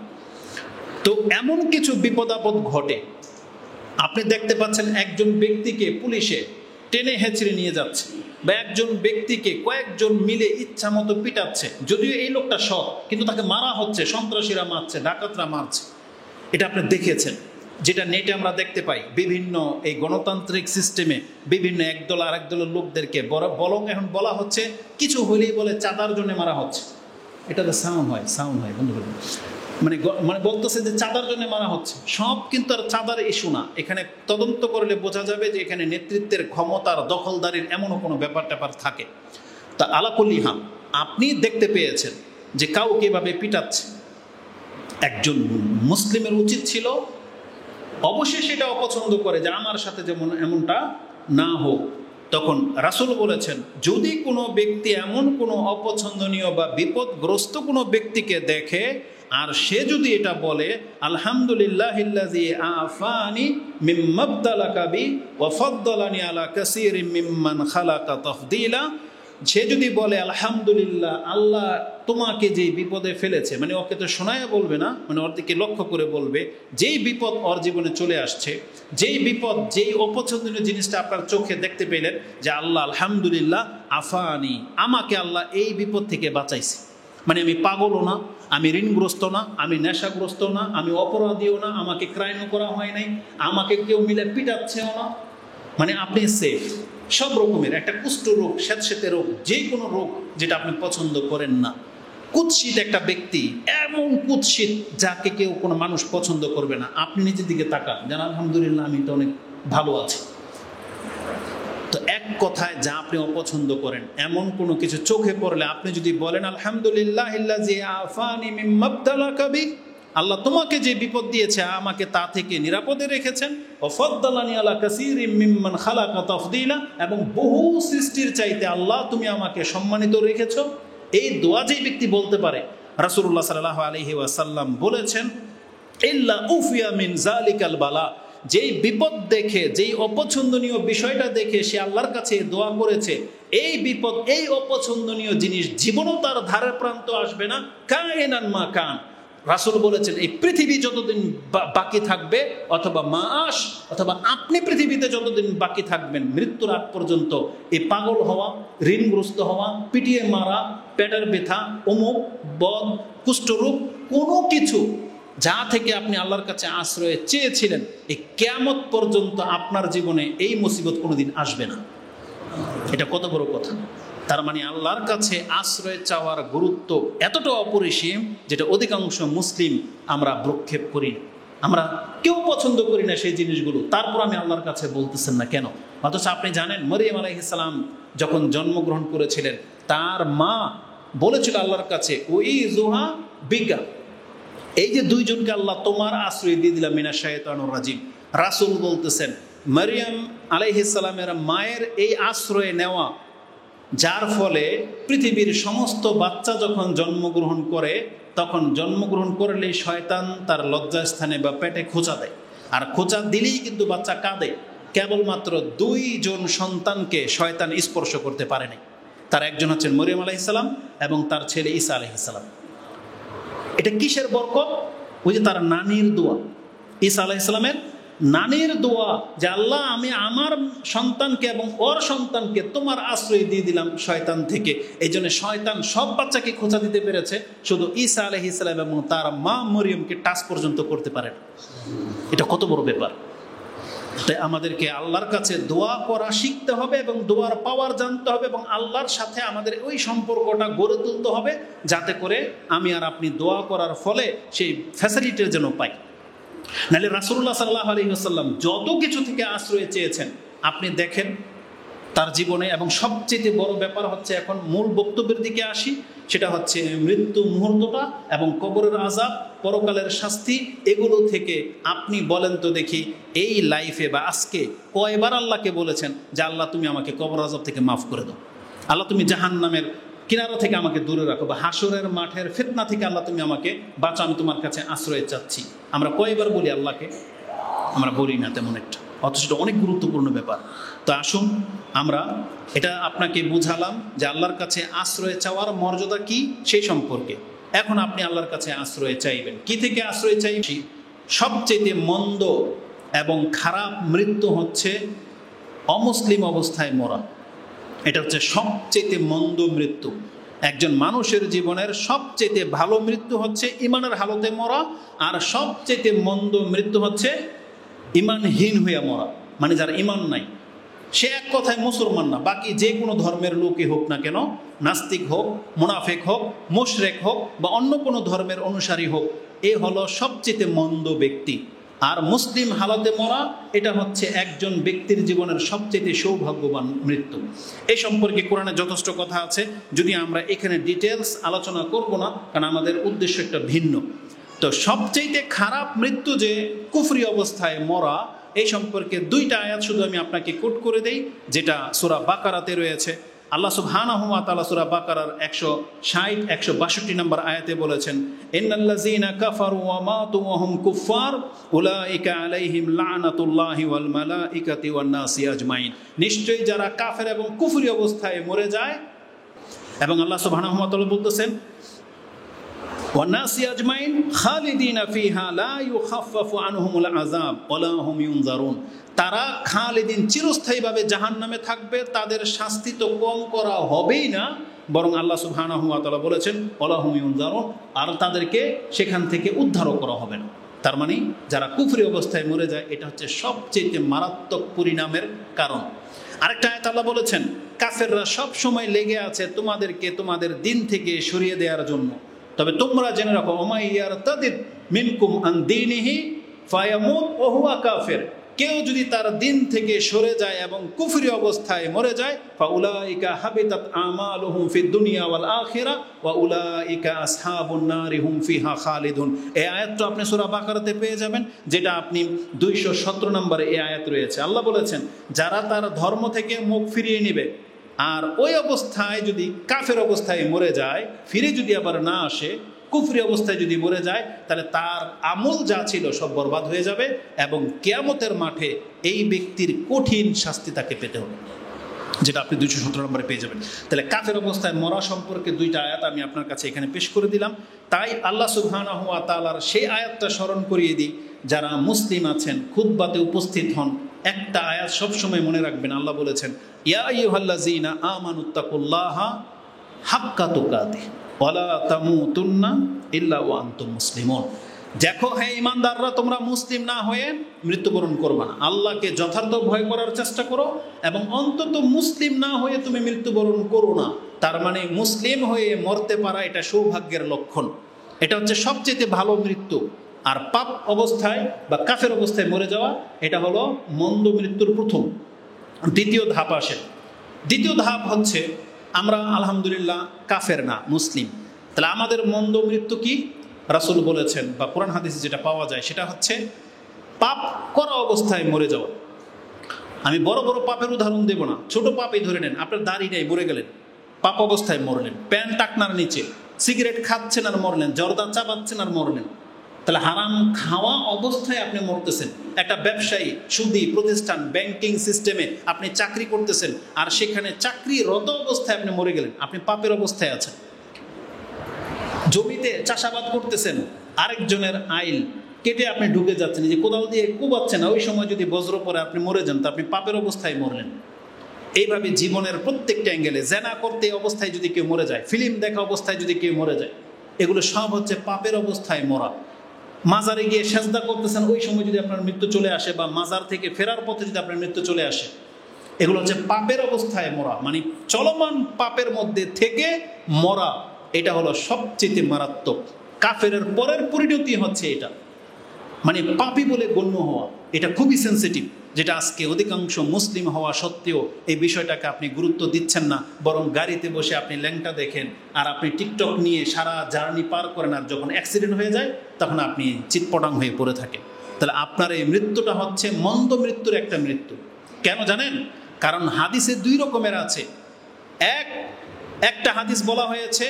তো এমন কিছু বিপদ আপদ ঘটে, আপনি দেখতে পাচ্ছেন একজন ব্যক্তিকে পুলিশে টেনে হেঁচড়ে নিয়ে যাচ্ছে, বা একজন ব্যক্তিকে কয়েকজন মিলে ইচ্ছা মতো পিটাচ্ছে, যদিও এই লোকটা সৎ, কিন্তু তাকে মারা হচ্ছে, সন্ত্রাসীরা মারছে, ডাকাতরা মারছে। এটা আপনি দেখেছেন, যেটা নেটে আমরা দেখতে পাই, বিভিন্ন এই গণতান্ত্রিক সিস্টেমে বিভিন্ন একদল আর একদলের লোকদেরকে বরং এখন বলা হচ্ছে কিছু হলেই বলে চাঁদার জন্য মারা হচ্ছে। এটাতে সাউন্ড হয় বন্ধু, মানে বলতেছে যে চাঁদার জন্য মারা হচ্ছে। সব কিন্তু আর চাঁদার ইস্যু না, এখানে তদন্ত করলে বোঝা যাবে যে এখানে নেতৃত্বের ক্ষমতার দখলদারির এমনও কোনো ব্যাপার ট্যাপার থাকে। তা আলাকুল্লি হাম, আপনি দেখতে পেয়েছেন যে কাউকে এভাবে পিটাচ্ছে, একজন মুসলিমের উচিত ছিল অবশ্যই সেটা অপছন্দ করে যে আমার সাথে যেমন এমনটা না হোক, তখন রাসূল বলেছেন, যদি কোনো ব্যক্তি এমন কোনো অপছন্দনীয় বা বিপদগ্রস্ত কোনো ব্যক্তিকে দেখে আর সে যদি এটা বলে, আলহামদুলিল্লাহিল্লাযী আফানি মিম্মা ইবতালাকা বি ওয়া ফাদ্দালানি আলা কাসীরিম মিম্মান খালাকা তাফদীলা, সে যদি বলে আলহামদুলিল্লাহ, আল্লাহ তোমাকে যেই বিপদে ফেলেছে, মানে ওকে তো শোনায় বলবে না, মানে ওর দিকে লক্ষ্য করে বলবে, যেই বিপদ ওর জীবনে চলে আসছে, যেই বিপদ, যেই অপছন্দনীয় জিনিসটা আপনার চোখে দেখতে পেলেন, যে আল্লাহ আলহামদুলিল্লাহ আফানি, আমাকে আল্লাহ এই বিপদ থেকে বাঁচাইছে, মানে আমি পাগলও না, আমি ঋণগ্রস্ত না, আমি নেশাগ্রস্ত না, আমি অপরাধীও না, আমাকে ক্রাইমও করা হয় নাই, আমাকে কেউ মিলে পিটাচ্ছেও না, মানে আপনি সেফ। সব রকমের একটা কুষ্ঠ রোগ, স্যাঁতসেঁতে রোগ, যে কোনো রোগ যেটা আপনি পছন্দ করেন না, কুৎসিত একটা ব্যক্তি, এমন কুৎসিত যাকে কেউ কোনো মানুষ পছন্দ করবে না, আপনি নিজের দিকে তাকান, যেন আলহামদুলিল্লাহ আমি তো অনেক ভালো আছি। তো এক কথায় যা আপনি অপছন্দ করেন এমন কোনো কিছু চোখে পড়লে আপনি যদি বলেন আলহামদুলিল্লাহিল্লাযী আফানি মিম্মা ইবতালাকা বি, আল্লাহ তোমাকে যে বিপদ দিয়েছে আমাকে তা থেকে নিরাপদে রেখেছেন, ওয়া ফাদ্দালানি আলা কাসীরিম মিম্মান খালাকা তাফদীলা, এবং বহু সৃষ্টির চাইতে আল্লাহ তুমি আমাকে সম্মানিত রেখেছো, এই দোয়া যেই ব্যক্তি বলতে পারে, রাসূলুল্লাহ সাল্লাল্লাহু আলাইহি ওয়াসাল্লাম বলেছেন, ইল্লা উফিয়া মিন যালিকাল বালা, যেই বিপদ দেখে, যেই অপছন্দনীয় বিষয়টা দেখে সে আল্লাহর কাছে দোয়া করেছে, এই বিপদ, এই অপছন্দনীয় জিনিস জীবনও তার ধারের প্রান্ত আসবে না, কায়নান মা কান। রাসূল বলেছেন, এই পৃথিবী যতদিন বাকি থাকবে, অথবা মাস, অথবা আপনি পৃথিবীতে যতদিন বাকি থাকবেন, মৃত্যুর আগ পর্যন্ত এই পাগল হওয়া, ঋণগ্রস্ত হওয়া, পিটিয়ে মারা, পেটের ব্যথা, অমুক, বদ, কুষ্ঠরোগ, কোনো কিছু যা থেকে আপনি আল্লাহর কাছে আশ্রয় চেয়েছিলেন, এই কিয়ামত পর্যন্ত আপনার জীবনে এই মুসিবত কোনোদিন আসবে না। এটা কত বড় কথা! তার মানে আল্লাহর কাছে আশ্রয় চাওয়ার গুরুত্ব এতটা অপরিসীম, যেটা অধিকাংশ মুসলিম আমরা ভ্রুক্ষেপ করি, আমরা কেউ পছন্দ করি না সেই জিনিসগুলো, তারপর আমি আল্লাহর কাছে বলতেছেন না কেন? অথচ আপনি জানেন, মরিয়ম আলাইহিস সালাম যখন জন্মগ্রহণ করেছিলেন, তার মা বলেছিল আল্লাহর কাছে, ওই জুহা বিজ্ঞা, এই যে দুইজনকে আল্লাহ তোমার আশ্রয় দিয়ে দিলাম মিনাশ শাইতানির রাজিম। রাসূল বলতেছেন, মরিয়ম আলাইহিস সালামের মায়ের এই আশ্রয় নেওয়া, যার ফলে পৃথিবীর সমস্ত বাচ্চা যখন জন্মগ্রহণ করে, তখন জন্মগ্রহণ করলেই শয়তান তার লজ্জাস্থানে বা পেটে খোঁচা দেয়, আর খোঁচা দিলেই কিন্তু বাচ্চা কাঁদে। কেবলমাত্র দুইজন সন্তানকে শয়তান স্পর্শ করতে পারেনি, তার একজন হচ্ছেন মরিয়ম আলাইহিস সালাম এবং তার ছেলে ঈসা আলাইহিস সালাম। এটা কিসের বরকত? ওই যে তার নানির দোয়া, ঈসা আলাইহিস সালামের নানির দোয়া, যে আল্লাহ আমি আমার সন্তানকে এবং ওর সন্তানকে তোমার আশ্রয় দিয়ে দিলাম শয়তান থেকে। এই জন্য শয়তান সব বাচ্চাকে খোঁচা দিতে পেরেছে, শুধু ঈসা আলাইহিস সালাম এবং তার মা মরিয়মকে টাচ পর্যন্ত করতে পারেন। এটা কত বড় ব্যাপার! তাই আমাদেরকে আল্লাহর কাছে দোয়া করা শিখতে হবে এবং দোয়ার পাওয়ার জানতে হবে, এবং আল্লাহর সাথে আমাদের ওই সম্পর্কটা গড়ে তুলতে হবে, যাতে করে আমি আর আপনি দোয়া করার ফলে সেই ফ্যাসিলিটির যেন পাই। নাহলে রাসূলুল্লাহ সাল্লাল্লাহু আলাইহি ওয়াসাল্লাম যত কিছু থেকে আশ্রয় চেয়েছেন আপনি দেখেন তার জীবনে, এবং সবচেয়ে বড় ব্যাপার হচ্ছে, এখন মূল বক্তব্যের দিকে আসি, সেটা হচ্ছে মৃত্যু মুহূর্তটা এবং কবরের আযাব, পরকালের শাস্তি, এগুলো থেকে আপনি বলেন তো দেখি, এই লাইফে বা আজকে কয়বার আল্লাহকে বলেছেন যে আল্লাহ তুমি আমাকে কবর আযাব থেকে মাফ করে দাও, আল্লাহ তুমি জাহান্নামের কিনারা থেকে আমাকে দূরে রাখো, বা হাসরের মাঠের ফিতনা থেকে আল্লাহ তুমি আমাকে বাঁচাও, আমি তোমার কাছে আশ্রয় চাচ্ছি। আমরা কয়বার বলি আল্লাহকে? আমরা বলি না তেমন একটা, অথচ এটা অনেক গুরুত্বপূর্ণ ব্যাপার। তো আসুন আমরা এটা আপনাকে বুঝালাম যে আল্লাহর কাছে আশ্রয় চাওয়ার মর্যাদা কি সেই সম্পর্কে। এখন আপনি আল্লাহর কাছে আশ্রয় চাইবেন, কি থেকে আশ্রয় চাইছি? সবচেয়ে মন্দ এবং খারাপ মৃত্যু হচ্ছে অমুসলিম অবস্থায় মরা। এটা হচ্ছে সবচেয়ে মন্দ মৃত্যু। একজন মানুষের জীবনের সবচেয়ে ভালো মৃত্যু হচ্ছে ইমানের হালতে মরা, আর সবচেয়ে মন্দ মৃত্যু হচ্ছে ইমানহীন হইয়া মরা, মানে যার ইমান নাই, সে এক কথায় মুসলমান না, বাকি যে কোনো ধর্মের লোকই হোক না কেন, নাস্তিক হোক, মুনাফিক হোক, মুশরিক হোক, বা অন্য কোনো ধর্মের অনুসারী হোক, এ হলো সবচেয়ে মন্দ ব্যক্তি। আর মুসলিম হালাতে মরা, এটা হচ্ছে একজন ব্যক্তির জীবনের সবচেয়ে সৌভাগ্যবান মৃত্যু। এই সম্পর্কে কোরআনে যথেষ্ট কথা আছে, যদি আমরা এখানে ডিটেলস আলোচনা করব না, কারণ আমাদের উদ্দেশ্য একটা ভিন্ন। তো সবচেয়ে খারাপ মৃত্যু যে কুফরি অবস্থায় মরা, এই সম্পর্কে 2টা আয়াত শুধু আমি আপনাকে কোট করে দেই, যেটা সূরা বাকারাতে রয়েছে। আল্লাহ সুবহানাহু ওয়া তাআলা সূরা বাকারার 160 162 নম্বর আয়াতে বলেছেন, ইন্নাল্লাযীনা কাফারু ওয়া মাতু ওয়া হুম কুফফার উলাইকা আলাইহিম লা'নাতুল্লাহি ওয়াল মালাইকাতি ওয়ান নাসি আজমাইন। নিশ্চয়ই যারা কাফের এবং কুফরি অবস্থায় মরে যায়, এবং আল্লাহ সুবহানাহু ওয়া তাআলা বলতেছেন ওয়ান নাসি আজমাইন খালিদিনা ফিহা লা ইউখাফফাফু আনহুমুল আযাব ওয়া লা হুম ইউনজারুন। তারা খালিদিন চিরস্থায়ীভাবে জাহান্নামে থাকবে, তাদের শাস্তি তো কম করা হবেই না, বরং আল্লাহ সুবহানাহু ওয়া তাআলা বলেছেন ওয়া লা হুম ইউনজারুন, আর তাদেরকে সেখান থেকে উদ্ধারও করা হবে না। তার মানে যারা কুফরি অবস্থায় মরে যায়, এটা হচ্ছে সবচেয়ে মারাত্মক পরিণামের কারণ। আরেকটা আয়াত আল্লাহ বলেছেন, কাফেররা সব সময় লেগে আছে তোমাদেরকে তোমাদের দিন থেকে সরিয়ে দেওয়ার জন্য, তবে তোমরা জেনে রাখো ওমাই ইয়ারতাদিদ মিনকুম আন দীনিহি ফায়ামুত ওয়া হুয়া কাফির। কেউ যদি তার দিন থেকে সরে যায় এবং কুফরি অবস্থায় মরে যায়, ফাউলাইকা হাবিতাত আমালুহুম ফিদ দুনিয়া ওয়াল আখিরা ওয়া উলাইকা আসহাবুন নারি হুম ফিহা খালিদুন। এই আয়াতটা আপনি সূরা বাকারাতে পেয়ে যাবেন, যেটা আপনি 217 নম্বরে এই আয়াত রয়েছে। আল্লাহ বলেছেন, যারা তার ধর্ম থেকে মুখ ফিরিয়ে নেবে আর ওই অবস্থায় যদি কাফের অবস্থায় মরে যায়, ফিরে যদি আবার না আসে, কুফরি অবস্থায় যদি মরে যায়, তাহলে তার আমল যা ছিল সব বরবাদ হয়ে যাবে এবং কিয়ামতের মাঠে এই ব্যক্তির কঠিন শাস্তি তাকে পেতে হবে, যেটা আপনি 217 নম্বরে পেয়ে যাবেন। তাহলে কাফের অবস্থায় মরা সম্পর্কে 2টা আয়াত আমি আপনার কাছে এখানে পেশ করে দিলাম। তাই আল্লাহ সুবহানাহু ওয়া তাআলার সেই আয়াতটা স্মরণ করিয়ে দিই, যারা মুসলিম আছেন খুতবাতে উপস্থিত হন, একটা আয়াত সবসময় মনে রাখবেন। আল্লাহ বলেছেন, ইয়া আইয়ুহাল্লাযীনা আমানুত্তাকুল্লাহা হাক্কা তুকাতিহি ওয়া লা তামুতুন্না ইল্লা ওয়া আনতুম মুসলিমুন। দেখো হে ঈমানদাররা, তোমরা মুসলিম না হয়ে মৃত্যুবরণ করবে না। আল্লাহকে যথার্থ ভয় করার চেষ্টা করো এবং অন্তত মুসলিম না হয়ে তুমি মৃত্যুবরণ করো না। তার মানে মুসলিম হয়ে মরতে পারা এটা সৌভাগ্যের লক্ষণ, এটা হচ্ছে সবচেয়ে ভালো মৃত্যু। আর পাপ অবস্থায় বা কাফের অবস্থায় মরে যাওয়া, এটা হলো মন্দ মৃত্যুর প্রথম। দ্বিতীয় ধাপ আসে। দ্বিতীয় ধাপ হচ্ছে আমরা আলহামদুলিল্লাহ কাফের না, মুসলিম। তাহলে আমাদের মন্দ মৃত্যু কি? রাসূল বলেছেন বা কোরআন হাদিসে যেটা পাওয়া যায় সেটা হচ্ছে পাপ করা অবস্থায় মরে যাওয়া। আমি বড় বড় পাপের উদাহরণ দেব না, ছোট পাপই ধরে নেন। আপনার দাড়ি নেই, মরে গেলেন, পাপ অবস্থায় মরলেন। প্যান্ট টাকনার নিচে সিগারেট খাচ্ছেন আর মরলেন, জর্দা চাবাচ্ছেন আর মরলেন। তাহলে হারাম খাওয়া অবস্থায় আপনি মরতেছেন। একটা ব্যবসায়ী, সুদী প্রতিষ্ঠান, ব্যাংকিং সিস্টেমে আপনি চাকরি করতেছেন আর সেখানে চাকরিরত অবস্থায় আপনি মরে গেলেন, আপনি পাপের অবস্থায় আছেন। জমিতে চাষাবাদ করতেছেন, আরেকজনের আইল কেটে আপনি ঢুকে যাচ্ছেন, যে কোদাল দিয়ে কুবাচ্ছেন, ওই সময় যদি বজ্র পরে আপনি মরে যান, তা আপনি পাপের অবস্থায় মরলেন। এইভাবে জীবনের প্রত্যেকটা অ্যাঙ্গেলে জেনা করতে অবস্থায় যদি কেউ মরে যায়, ফিল্ম দেখা অবস্থায় যদি কেউ মরে যায়, এগুলো সব হচ্ছে পাপের অবস্থায় মরা। মাজারে গিয়ে সেজদা করতেছেন, ওই সময় যদি আপনার মৃত্যু চলে আসে, বা মাজার থেকে ফেরার পথে যদি আপনার মৃত্যু চলে আসে, এগুলো হচ্ছে পাপের অবস্থায় মরা। মানে চলমান পাপের মধ্যে থেকে মরা, এটা হলো সবচেয়ে মারাত্মক। কাফের পরের পরিণতি হচ্ছে এটা, মানে পাপী বলে গণ্য হওয়া। এটা খুবই সেন্সিটিভ, যেটা আজকে অধিকাংশ মুসলিম হওয়া সত্ত্বেও এই বিষয়টাকে আপনি গুরুত্ব দিচ্ছেন না, বরং গাড়িতে বসে আপনি ল্যাংটা দেখেন আর আপনি টিকটক নিয়ে সারা জার্নি পার করেন, আর যখন অ্যাক্সিডেন্ট হয়ে যায় তখন আপনি চিৎপটাং হয়ে পড়ে থাকেন। তাহলে আপনার এই মৃত্যুটা হচ্ছে মন্দ মৃত্যুর একটা মৃত্যু। কেন জানেন? কারণ হাদিসে 2 রকমের আছে। একটা হাদিস বলা হয়েছে,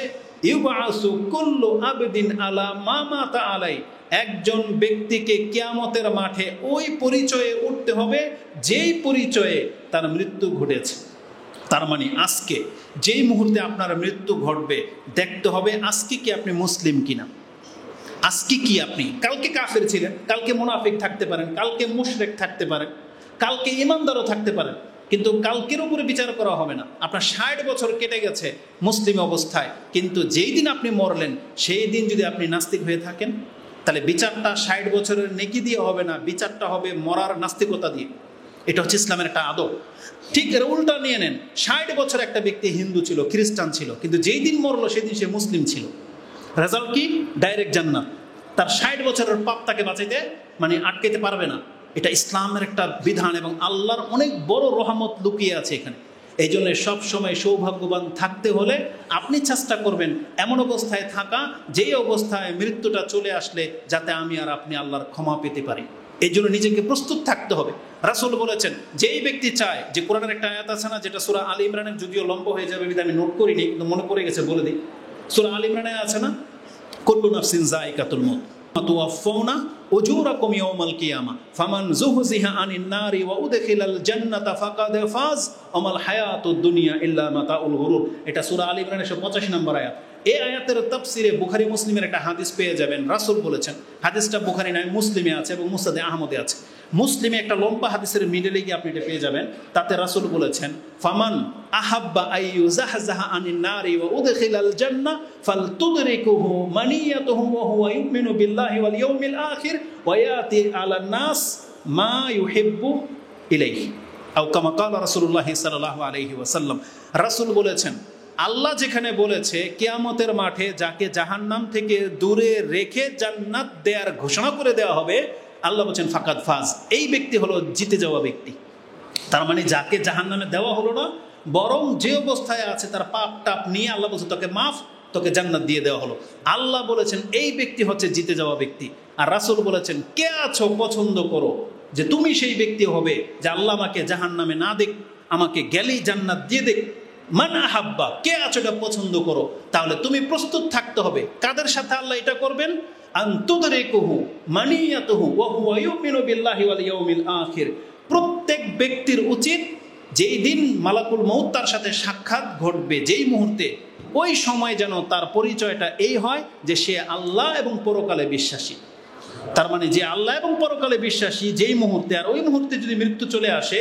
ইউবাসু কুল্লু আবদিন আলা মা মাতা আলাই। একজন ব্যক্তিকে কিয়ামতের মাঠে ওই পরিচয়ে উঠতে হবে যেই পরিচয়ে তার মৃত্যু ঘটেছে। তার মানে আজকে যেই মুহূর্তে আপনার মৃত্যু ঘটবে, দেখতে হবে আজকে কি আপনি মুসলিম কিনা, আজকে কি আপনি। কালকে কাফের ছিলেন, কালকে মুনাফিক থাকতে পারেন, কালকে মুশরিক থাকতে পারেন, কালকে ঈমানদারও থাকতে পারেন, কিন্তু কালকের উপরে বিচার করা হবে না। আপনার 60 বছর কেটে গেছে মুসলিম অবস্থায়, কিন্তু যেই দিন আপনি মরলেন সেই দিন যদি আপনি নাস্তিক হয়ে থাকেন, তাহলে বিচারটা 60 বছরের নেকি দিয়ে হবে না, বিচারটা হবে মরার নাস্তিকতা দিয়ে। এটা হচ্ছে ইসলামের একটা আদব। ঠিক এর উল্টা নিয়ে নেন, 60 বছর একটা ব্যক্তি হিন্দু ছিল, খ্রিস্টান ছিল, কিন্তু যেই দিন মরলো সেদিন সে মুসলিম ছিল। রেজাল্ট কি? ডাইরেক্ট জান্নাত। তার 60 বছরের পাপ তাকে বাঁচাইতে মানে আটকাইতে পারবে না। এটা ইসলামের একটা বিধান এবং আল্লাহর অনেক বড় রহমত লুকিয়ে আছে এখানে। এই জন্য সবসময় সৌভাগ্যবান থাকতে হলে আপনি চেষ্টা করবেন এমন অবস্থায় থাকা, যেই অবস্থায় মৃত্যুটা চলে আসলে যাতে আমি আর আপনি আল্লাহর ক্ষমা পেতে পারি। এই জন্য নিজেকে প্রস্তুত থাকতে হবে। রাসূল বলেছেন, যেই ব্যক্তি চায়, যে কোরআনের একটা আয়াত আছে না, যেটা সূরা আলে ইমরানের, যদিও লম্বা হয়ে যাবে আমি নোট করিনি, কিন্তু মনে পড়ে গেছে, বলে দিই। সূরা আলে ইমরানে আছে না, কুল্লু নাফসিন যায়িকাতুল মউত তুওয়াফাউনা উজুরাকুম ইয়াওমাল কিয়ামা ফামান যুহজিহা আনিন নারি ওয়া উদখিলাল জান্নাতা ফাকাদ ফাজ ওয়ামাল হায়াতুদ দুনিয়া ইল্লা মাতাউল গুরুর। এটা সূরা আলে ইমরানের 185 নম্বর আয়াত। এই আয়াতের তাফসিরে বুখারী মুসলিমের একটা হাদিস পেয়ে যাবেন। রাসূল বলেছেন, হাদিসটা বুখারী নয়, মুসলিমে আছে এবং মুসনাদে আহমদে আছে। মুসলিমে একটা লম্বা হাদিসের মিডলে গিয়ে আপনি এটা পেয়ে যাবেন। তাতে রাসূল বলেছেন, ফামান আহাব্বা আইয়ুজাহজাহা আনিন নারি ওয়া উদখিলাল জান্নাহ ফালতুদরিকুহু মানিয়াতুহু ওয়া হুয়া ইউমিনু বিল্লাহি ওয়াল ইয়াউমিল আখির ওয়া ইয়াতি আলান নাস মা ইউহিব্বু ইলাইহি আও কামা ক্বালা রাসূলুল্লাহ সাল্লাল্লাহু আলাইহি ওয়াসাল্লাম। রাসূল বলেছেন, আল্লাহ যেখানে বলেছে কিয়ামতের মাঠে যাকে জাহান্নাম থেকে দূরে রেখে জান্নাত দেওয়ার ঘোষণা করে দেওয়া হবে, আল্লাহ বলছেন ফাকাদ ফাজ, এই ব্যক্তি হলো জিতে যাওয়া ব্যক্তি। তার মানে যাকে জাহান্নামে দেওয়া হলো না, বরং যে অবস্থায় আছে তার পাপ টাপ নিয়ে আল্লাহ বলছে তোকে মাফ, তোকে জান্নাত দিয়ে দেওয়া হলো। আল্লাহ বলেছেন এই ব্যক্তি হচ্ছে জিতে যাওয়া ব্যক্তি। আর রাসূল বলেছেন, কে আছো পছন্দ করো যে তুমি সেই ব্যক্তি হবে যে আল্লাহ আমাকে জাহান্নামে না দেখ, আমাকে গেলেই জান্নাত দিয়ে দেখ। মান আহাব্বা, কে আছো এটা পছন্দ করো। তাহলে তুমি প্রস্তুত থাকতে হবে। কাদের সাথে আল্লাহ এটা করবেন? আনতুদরিকুহু মানিয়াতুহু ওয়া হুয়া ইউমিনু বিল্লাহি ওয়াল ইয়াউমিল আখির। প্রত্যেক ব্যক্তির উচিত যেই দিন মালাকুল মউত তার সাথে সাক্ষাৎ ঘটবে, যেই মুহূর্তে, ওই সময় যেন তার পরিচয়টা এই হয় যে সে আল্লাহ এবং পরকালে বিশ্বাসী। তার মানে যে আল্লাহ এবং পরকালে বিশ্বাসী যেই মুহূর্তে, আর ওই মুহূর্তে যদি মৃত্যু চলে আসে,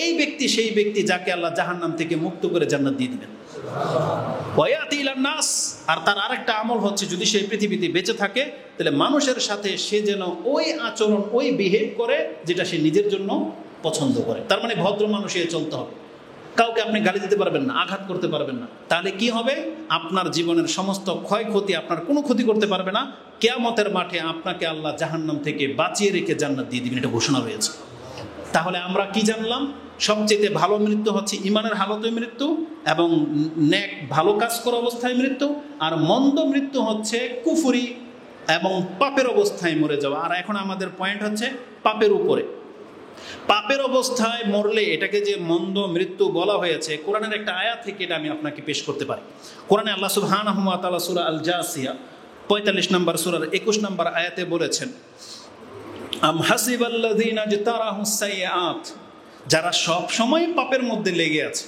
এই ব্যক্তি সেই ব্যক্তি যাকে আল্লাহ জাহান্নাম থেকে মুক্ত করে জান্নাত দিয়ে দিবেন। ওয়ায়াতি ইলান নাস, আর তার আরেকটা আমল হচ্ছে, যদি সে পৃথিবীতে বেঁচে থাকে তাহলে মানুষের সাথে সে যেন ওই আচরণ, ওই বিহেভ করে যেটা সে নিজের জন্য পছন্দ করে। তার মানে ভদ্র মানুষ হয়ে চলতে হবে। কাউকে আপনি গালি দিতে পারবেন না, আঘাত করতে পারবেন না। তাহলে কি হবে? আপনার জীবনের সমস্ত ক্ষয়ক্ষতি, আপনার কোনো ক্ষতি করতে পারবে না। কিয়ামতের মাঠে আপনাকে আল্লাহ জাহান্নাম থেকে বাঁচিয়ে রেখে জান্নাত দিয়ে দিবেন, এটা ঘোষণা রয়েছে। তাহলে আমরা কি জানলাম? সবচেয়ে ভালো মৃত্যু হচ্ছে ইমানের হালতে মৃত্যু এবং নেক ভালো কাজ করা অবস্থায় মৃত্যু, আর মন্দ মৃত্যু হচ্ছে কুফরি এবং পাপের অবস্থায় মরে যাওয়া। আর এখন আমাদের পয়েন্ট হচ্ছে পাপের উপরে। পাপের অবস্থায় মরলে এটাকে যে মন্দ মৃত্যু বলা হয়েছে, কোরআনের একটা আয়াত থেকে এটা আমি আপনাকে পেশ করতে পারি। কোরআনে আল্লাহ সুবহানাহু ওয়া তাআলা সূরা আল জাসিয়া 45 নম্বর সূরার 21 নম্বর আয়াতে বলেছেন, আম হাসিবাল্লাযীনা ইজতারাহুস সাইয়্যাত, যারা সব সময় পাপের মধ্যে লেগে আছে।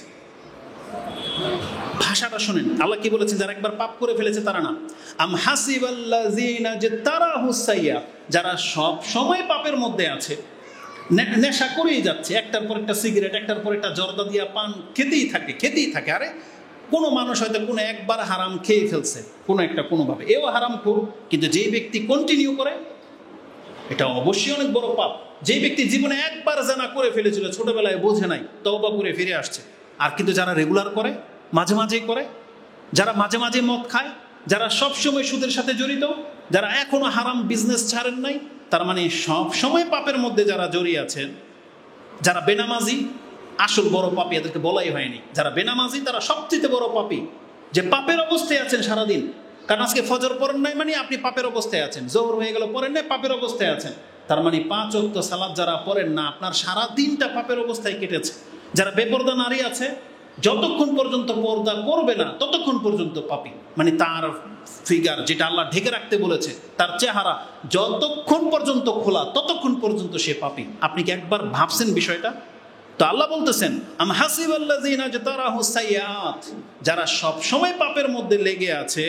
ভাষাটা শুনেন, আল্লাহ কি বলেছেন? যারা একবার পাপ করে ফেলেছে তারা না। আম হাসিবাল্লাযীনা ইজতারাহুস সাইয়্যাত, যারা সব সময় পাপের মধ্যে আছে, নেশা করেই যাচ্ছে, একটার পর একটা সিগারেট, একটার পর একটা জর্দা দিয়া পান খেতেই থাকে। আরে কোনো মানুষ হয়তো কোনো একবার হারাম খেয়ে ফেলছে, কোনো একটা কোনোভাবে, এও হারাম করুক, কিন্তু যেই ব্যক্তি কন্টিনিউ করে, এটা অবশ্যই অনেক বড় পাপ। যেই ব্যক্তি জীবনে একবার জানা করে ফেলেছিল, ছোটবেলায় বোঝে নাই, তওবা করে ফিরে আসছে। আর কিন্তু যারা রেগুলার করে, মাঝে মাঝেই করে, যারা মাঝে মাঝে মদ খায়, যারা সবসময় সুদের সাথে জড়িত, যারা এখনো হারাম বিজনেস ছাড়েন নাই, তার মানে সব সময় পাপের মধ্যে যারা জড়িয়ে আছেন, যারা বেনামাজি, আসল বড় পাপী এদেরকে বলাই হয়নি। যারা বেনামাজি তারা সবচেয়ে বড় পাপী, যে পাপের অবস্থায় আছেন সারাদিন। কারণ আজকে ফজর পড়েন নাই মানে আপনি পাপের অবস্থায় আছেন, জোহর হয়ে গেল পড়েন নাই, পাপের অবস্থায় আছেন। তার মানে 5 ওয়াক্ত সালাত যারা পড়েন না, আপনার সারা দিনটা পাপের অবস্থায় কেটেছে। যারা বেপরদা নারী আছে, যতক্ষণ পর্যন্ত পর্দা করবে না ততক্ষণ পর্যন্ত পাপী। মানে তার ফিগার, যেটা আল্লাহ ঢেকে রাখতে বলেছে, তার চেহারা যতক্ষণ পর্যন্ত খোলা ততক্ষণ পর্যন্ত সে পাপী। আপনি কি একবার ভাবছেন বিষয়টা? তো আল্লাহ বলতেছেন, আম হাসিবাল্লাযীনা ইজতারাহুস সাইয়্যাত, যারা সব সময় পাপের মধ্যে লেগে আছে,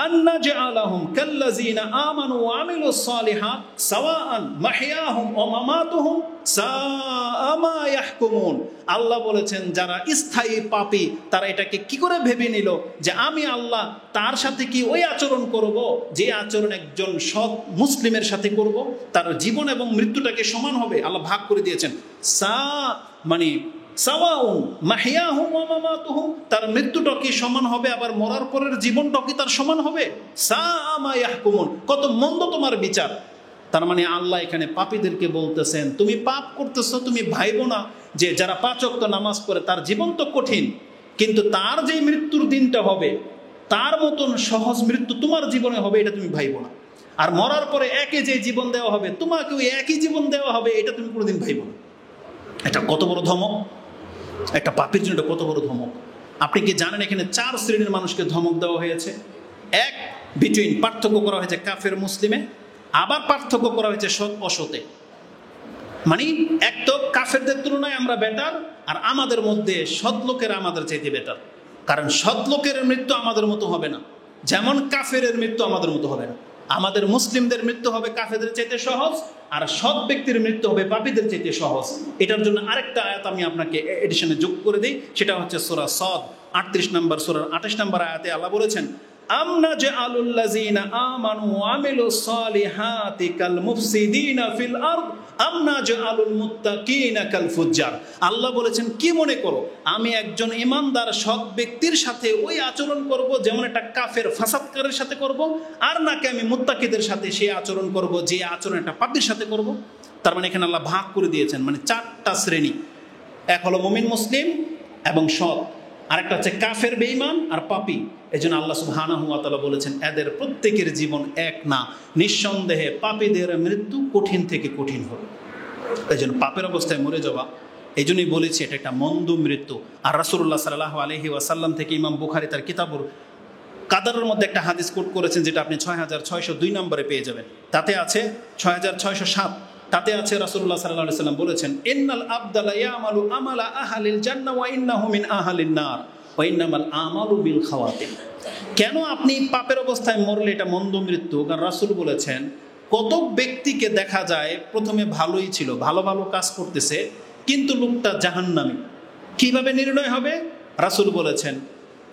আন্না জাআলাহুম কাল্লাযীনা আমানু ওয়া আমিলুস সালিহাত সাওয়াআন মাহইয়াহুম ওয়া মামাতুহুম সাআ মা ইয়াহকুমুন। আল্লাহ বলেছেন যারা স্থায়ী পাপী তারা এটাকে কি করে ভেবে নিল যে আমি আল্লাহ তার সাথে কি ওই আচরণ করব যে আচরণ একজন সৎ মুসলিমের সাথে করব, তার জীবন এবং মৃত্যুটাকে সমান হবে। আল্লাহ ভাগ করে দিয়েছেন, মানে সাওয়াউন মাহইয়াহুম ওয়া মামাতুহুম, তার মৃত্যুটা কি সমান হবে, আবার মরার পরের জীবনটা কি তার সমান হবে? সাআ মা ইয়াহকুমুন, কত মন্দ তোমার বিচার। তার মানে আল্লাহ এখানে পাপীদেরকে বলতেছেন, তুমি পাপ করতেছো, তুমি ভাইবো না যে যারা 5 ওয়াক্ত নামাজ পড়ে তার জীবন তো কঠিন, কিন্তু তার যে মৃত্যুর দিনটা হবে তার মতন সহজ মৃত্যু তোমার জীবনে হবে, এটা তুমি ভাইবো না। আর মরার পরে একে যে জীবন দেওয়া হবে, তোমাকেও একই জীবন দেওয়া হবে, এটা তুমি কোনোদিন ভাইব না। এটা কত বড় ধমক! একটা পাপীর জন্য এটা কত বড় ধমক! আপনি কি জানেন এখানে 4 শ্রেণীর মানুষকে ধমক দেওয়া হয়েছে? এক, বিটুইন, পার্থক্য করা হয়েছে কাফের মুসলিমে, আবার পার্থক্য করা হয়েছে সৎ অসতে। মানে এক তো কাফেরদের তুলনায় আমরা বেটার, আর আমাদের মধ্যে সৎ লোকেরা আমাদের চাইতে বেটার। কারণ সৎ লোকের মৃত্যু আমাদের মতো হবে না, যেমন কাফের মৃত্যু আমাদের মতো হবে না। আমাদের মুসলিমদের মৃত্যু হবে কাফেরদের চাইতে সহজ, আর সৎ ব্যক্তির মৃত্যু হবে পাপীদের চাইতে সহজ। এটার জন্য আরেকটা আয়াত আমি আপনাকে এডিশনে যোগ করে দিই, সেটা হচ্ছে সূরা সদ 38 নম্বর সূরার 28 নম্বর আয়াতে আল্লাহ বলেছেন, আমনা জাআলুল লাযিনা আমানু ওয়া আমিলুস সালিহাতি কাল মুফসিদিনা ফিল আরদ আমনা জাআলুল মুত্তাকিনা কাল ফুজ্জার। আল্লাহ বলেছেন, কি মনে করো আমি একজন ঈমানদার সৎ ব্যক্তির সাথে ওই আচরণ করব যেমন একটা কাফের ফাসাদকারীর সাথে করব, আর নাকি আমি মুত্তাকিদের সাথে সেই আচরণ করব যে আচরণ একটা পাপীর সাথে করব? তার মানে এখানে আল্লাহ ভাগ করে দিয়েছেন, মানে 4টা শ্রেণী। এক হলো মুমিন মুসলিম এবং সৎ, আরেকটা হচ্ছে কাফের বেঈমান আর পাপী। এই জন্য আল্লাহ সুবহানাহু ওয়া তাআলা বলেছেন, এদের প্রত্যেকের জীবন এক না, নিঃসন্দেহে পাপীদের মৃত্যু কঠিন থেকে কঠিন হবে। এই জন্য পাপের অবস্থায় মরে যাওয়া, এই জন্যই বলেছি এটা একটা মন্দ মৃত্যু। আর রাসূলুল্লাহ সাল্লাল্লাহু আলাইহি ওয়াসাল্লাম থেকে ইমাম বুখারী তার কিতাবুল কাদারের মধ্যে একটা হাদিস কোট করেছেন, যেটা আপনি 6602 নম্বরে পেয়ে যাবেন। তাতে আছে 6607, তাতে আছে রাসূলুল্লাহ সাল্লাল্লাহু আলাইহি ওয়াসাল্লাম বলেছেন, ইন্নাল আবদালা ইয়ামালু আমালা আহলিল জান্নাহ ওয়া ইন্নাহু মিন আহলিন নার ওয়া ইন্নামাল আমালু বিল খাওয়াতিম। কেন আপনি পাপের অবস্থায় মরলে এটা মন্দ মৃত্যু? কারণ রাসূল বলেছেন, কত ব্যক্তিকে দেখা যায় প্রথমে ভালোই ছিল, ভালো ভালো কাজ করতেছে, কিন্তু লোকটা জাহান্নামী। কিভাবে নির্ণয় হবে? রাসূল বলেছেন,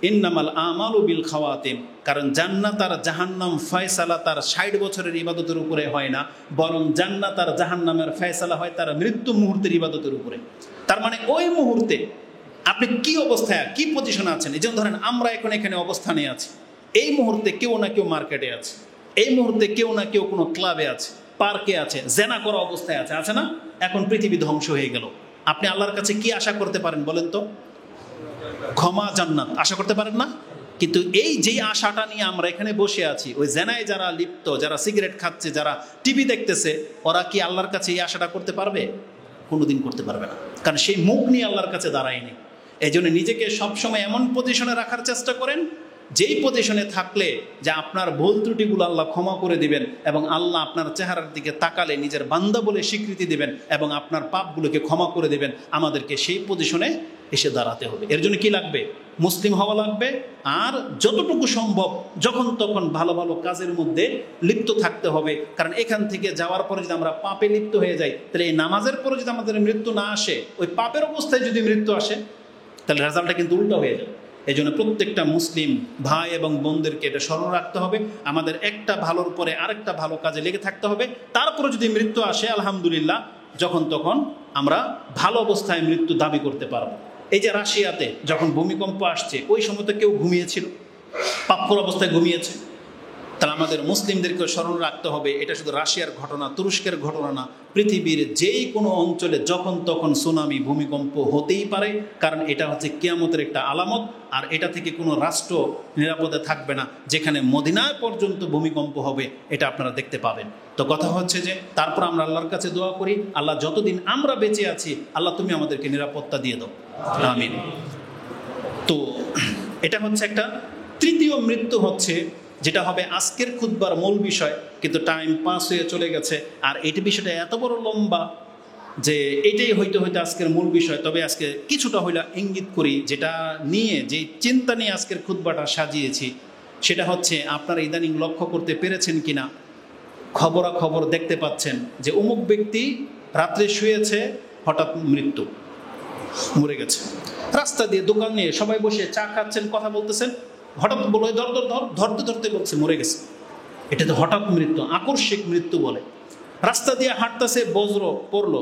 ইন্নামাল আমালু বিল খাওয়াতিম। কারণ জান্নাত আর জাহান্নাম ফয়সালা তার 60 বছরের ইবাদতের উপরে হয় না, বরং জান্নাত আর জাহান্নামের ফয়সালা হয় তার মৃত্যু মুহূর্তের ইবাদতের উপরে। তার মানে ওই মুহূর্তে আপনি কি অবস্থায়, কি পজিশনে আছেন। এই জন্য ধরেন আমরা এখন এখানে অবস্থানে আছি, এই মুহূর্তে কেউ না কেউ মার্কেটে আছে, এই মুহূর্তে কেউ না কেউ কোনো ক্লাবে আছে, পার্কে আছে, জেনা করা অবস্থায় আছে, আছে না? এখন পৃথিবী ধ্বংস হয়ে গেল, আপনি আল্লাহর কাছে কি আশা করতে পারেন বলেন তো? ক্ষমা, জান্নাত আশা করতে পারেন না? কিন্তু এই যে আশাটা নিয়ে আমরা এখানে বসে আছি, ওই জেনায় যারা লিপ্ত, যারা সিগারেট খাচ্ছে, যারা টিভি দেখতেছে, ওরা কি আল্লাহর কাছে এই আশাটা করতে পারবে? কোনোদিন করতে পারবে না, কারণ সেই মুখ নিয়ে আল্লাহর কাছে দাঁড়ায়নি। এই জন্য নিজেকে সবসময় এমন পজিশনে রাখার চেষ্টা করেন, যেই পজিশনে থাকলে যে আপনার ভুল ত্রুটিগুলো আল্লাহ ক্ষমা করে দিবেন, এবং আল্লাহ আপনার চেহারার দিকে তাকালে নিজের বান্দা বলে স্বীকৃতি দিবেন, এবং আপনার পাপগুলোকে ক্ষমা করে দিবেন। আমাদেরকে সেই পজিশনে এসে দাঁড়াতে হবে। এর জন্য কি লাগবে? মুসলিম হওয়া লাগবে, আর যতটুকু সম্ভব যখন তখন ভালো ভালো কাজের মধ্যে লিপ্ত থাকতে হবে। কারণ এখান থেকে যাওয়ার পরে যদি আমরা পাপে লিপ্ত হয়ে যাই, তাহলে এই নামাজের পরে যদি আমাদের মৃত্যু না আসে, ওই পাপের অবস্থায় যদি মৃত্যু আসে, তাহলে রেজাল্টটা কিন্তু উল্টো হয়ে যাবে। এই জন্য প্রত্যেকটা মুসলিম ভাই এবং বোনদেরকে এটা স্মরণ রাখতে হবে, আমাদের একটা ভালোর পরে আরেকটা ভালো কাজে লেগে থাকতে হবে। তারপরে যদি মৃত্যু আসে, আলহামদুলিল্লাহ, যখন তখন আমরা ভালো অবস্থায় মৃত্যু দাবি করতে পারবো। এই যে রাশিয়াতে যখন ভূমিকম্প আসছে, ওই সময় তো কেউ ঘুমিয়েছিল, পাপ্পর অবস্থায় ঘুমিয়েছে। তাহলে আমাদের মুসলিমদেরকে স্মরণ রাখতে হবে, এটা শুধু রাশিয়ার ঘটনা, তুরস্কের ঘটনা না, পৃথিবীর যেই কোনো অঞ্চলে যখন তখন সুনামি, ভূমিকম্প হতেই পারে। কারণ এটা হচ্ছে কিয়ামতের একটা আলামত, আর এটা থেকে কোনো রাষ্ট্র নিরাপদে থাকবে না। যেখানে মদিনায় পর্যন্ত ভূমিকম্প হবে, এটা আপনারা দেখতে পাবেন। তো কথা হচ্ছে যে তারপর আমরা আল্লাহর কাছে দোয়া করি, আল্লাহ যতদিন আমরা বেঁচে আছি, আল্লাহ তুমি আমাদেরকে নিরাপত্তা দিয়ে দাও, আমিন। তো এটা হচ্ছে একটা তৃতীয় মৃত্যু, হচ্ছে যেটা হবে আজকের খুতবার মূল বিষয়, কিন্তু টাইম পাস হয়ে চলে গেছে। আর এই বিষয়টা এত বড় লম্বা যে এটাই হইতে হইতে আজকের মূল বিষয়। তবে আজকে কিছুটা হইলে ইঙ্গিত করি, যেটা নিয়ে, যে চিন্তা নিয়ে আজকের খুতবাটা সাজিয়েছি, সেটা হচ্ছে আপনারা ইদানিং লক্ষ্য করতে পেরেছেন কিনা, খবরাখবর দেখতে পাচ্ছেন যে অমুক ব্যক্তি রাত্রে শুয়েছে, হঠাৎ মৃত্যু, মরে গেছে। রাস্তা দিয়ে, দোকান নিয়ে সবাই বসে চা খাচ্ছেন, কথা বলতেছেন, হঠাৎ বলে ধরতে ধরতে বলছে মরে গেছে। এটা তো হঠাৎ মৃত্যু, আকস্মিক মৃত্যু বলে। রাস্তা দিয়ে হাঁটতেছে, বজ্র পড়লো,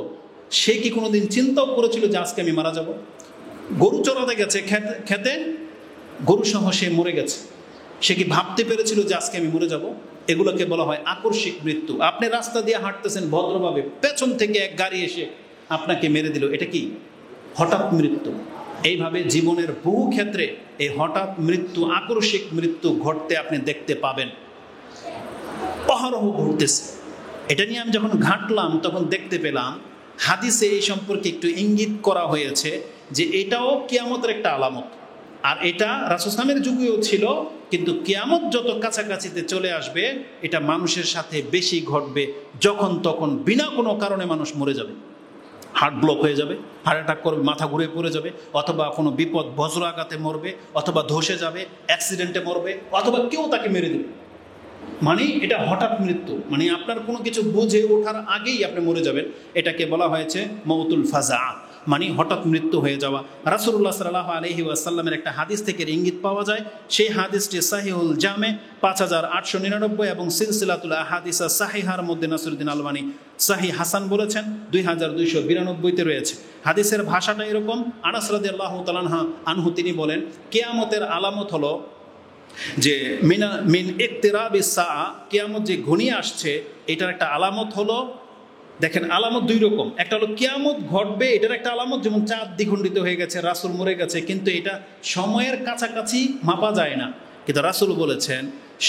সে কি কোনোদিন চিন্তাও করেছিল যে আজকে আমি মারা যাব? গরু চড়াতে গেছে খেতে, গরু সহ সে মরে গেছে। সে কি ভাবতে পেরেছিল যে আজকে আমি মরে যাব? এগুলোকে বলা হয় আকস্মিক মৃত্যু। আপনি রাস্তা দিয়ে হাঁটতেছেন ভদ্রভাবে, পেছন থেকে এক গাড়ি এসে আপনাকে মেরে দিল, এটা কি হঠাৎ মৃত্যু? এইভাবে জীবনের বহু ক্ষেত্রে এই হঠাৎ মৃত্যু, আকস্মিক মৃত্যু ঘটতে আপনি দেখতে পাবেন। অহরহ ঘটতেছে। এটা নিয়ে আমি যখন ঘাঁটলাম তখন দেখতে পেলাম হাদিসে এই সম্পর্কে একটু ইঙ্গিত করা হয়েছে যে এটাও কিয়ামতের একটা আলামত। আর এটা রাসূল সাল্লাল্লাহু আলাইহি ওয়াসাল্লামের যুগেও ছিল, কিন্তু কিয়ামত যত কাছাকাছিতে চলে আসবে এটা মানুষের সাথে বেশি ঘটবে, যখন তখন বিনা কোনো কারণে মানুষ মরে যাবে, হার্ট ব্লক হয়ে যাবে, হার্ট অ্যাটাক করবে, মাথা ঘুরে পড়ে যাবে, অথবা কোনো বিপদ বজ্র আঘাতে মরবে, অথবা ধসে যাবে, অ্যাক্সিডেন্টে মরবে, অথবা কেউ তাকে মেরে দেবে। মানে এটা হঠাৎ মৃত্যু, মানে আপনার কোনো কিছু বুঝে ওঠার আগেই আপনি মরে যাবেন। এটাকে বলা হয়েছে মৌতুল ফাজা, মানে হঠাৎ মৃত্যু হয়ে যাওয়া। রাসূলুল্লাহ সাল্লাল্লাহু আলাইহি ওয়াসাল্লামের একটা হাদিস থেকে ইঙ্গিত পাওয়া যায়। সেই হাদিসটি সাহিহুল জামে 5899 এবং সিলসিলাতুল আহাদিস সাহিহার মধ্যে নাসিরউদ্দিন আলবানী সাহিহ হাসান বলেছেন 2292-তে রয়েছে। হাদিসের ভাষাটা এরকম। আনাস রাদিয়াল্লাহু তাআলা আনহু তিনি বলেন, কিয়ামতের আলামত হলো যে মিন ইকতিরাবিস সাআ, কিয়ামত যে ঘনিয়ে আসছে এটার একটা আলামত হলো, দেখেন আলামত দুই রকম। একটা হলো কিয়ামত ঘটবে, এটার একটা আলামত, যেমন চাঁদ দ্বিখণ্ডিত হয়ে গেছে, রাসূল মরে গেছে, কিন্তু এটা সময়ের কাছাকাছি মাপা যায় না। কিন্তু রাসূল বলেছেন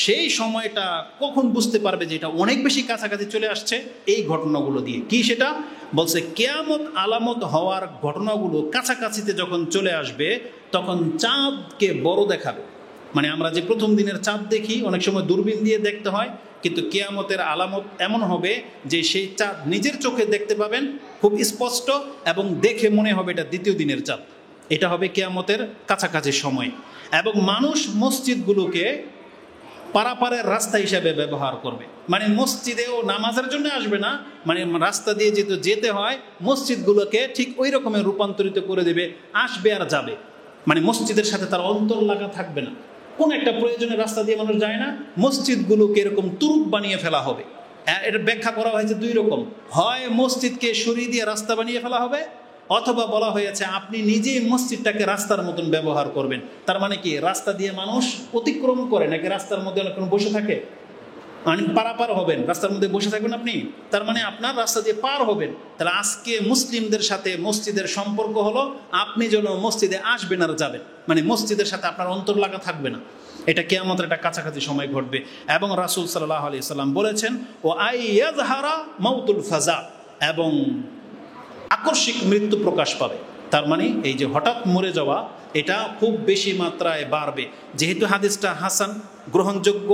সেই সময়টা কখন বুঝতে পারবে যে এটা অনেক বেশি কাছাকাছি চলে আসছে, এই ঘটনাগুলো দিয়ে। কি সেটা বলছে, কিয়ামত আলামত হওয়ার ঘটনাগুলো কাছাকাছিতে যখন চলে আসবে তখন চাঁদকে বড় দেখাবে। মানে আমরা যে প্রথম দিনের চাঁদ দেখি অনেক সময় দূরবীন দিয়ে দেখতে হয়, কিন্তু কিয়ামতের আলামত এমন হবে যে সেই চাঁদ নিজের চোখে দেখতে পাবেন খুব স্পষ্ট, এবং দেখে মনে হবে এটা দ্বিতীয় দিনের চাঁদ। এটা হবে কিয়ামতের কাছাকাছি সময়। এবং মানুষ মসজিদগুলোকে পারাপারের রাস্তা হিসেবে ব্যবহার করবে, মানে মসজিদেও নামাজের জন্য আসবে না, মানে রাস্তা দিয়ে যেতে হয় মসজিদগুলোকে ঠিক ওই রকমের রূপান্তরিত করে দেবে, আসবে আর যাবে, মানে মসজিদের সাথে তার অন্তর লাগা থাকবে না। কোন একটা প্রয়োজনে রাস্তা দিয়ে মানুষ যায় না, মসজিদগুলোকে এরকম তুরুপ বানিয়ে ফেলা হবে। এটা ব্যাখ্যা করা হয়েছে দুই রকম, হয় মসজিদকে সরিয়ে দিয়ে রাস্তা বানিয়ে ফেলা হবে, অথবা বলা হয়েছে আপনি নিজেই মসজিদটাকে রাস্তার মতন ব্যবহার করবেন। তার মানে কি, রাস্তা দিয়ে মানুষ অতিক্রম করে নাকি রাস্তার মধ্যে অনেকক্ষণ বসে থাকে? মানে পারাপার হবেন, রাস্তার মধ্যে বসে থাকবেন আপনি, তার মানে আপনার রাস্তা দিয়ে পার হবেন। তাহলে আজকে মুসলিমদের সাথে মসজিদের সম্পর্ক হলো আপনি যেন মসজিদে আসবেন আর যাবেন, মানে মসজিদের সাথে আপনার অন্তর লাগা থাকবে না। এটা কিয়ামতের একটা কাছাকাছি সময় ঘটবে। এবং রাসূল সাল্লাল্লাহু আলাইহি সাল্লাম বলেছেন, ও আইয়াযহারা মাউতুল ফাজা, এবং আকস্মিক মৃত্যু প্রকাশ পাবে। তার মানে এই যে হঠাৎ মরে যাওয়া এটা খুব বেশি মাত্রায় বাড়বে। যেহেতু হাদিসটা হাসান, গ্রহণযোগ্য,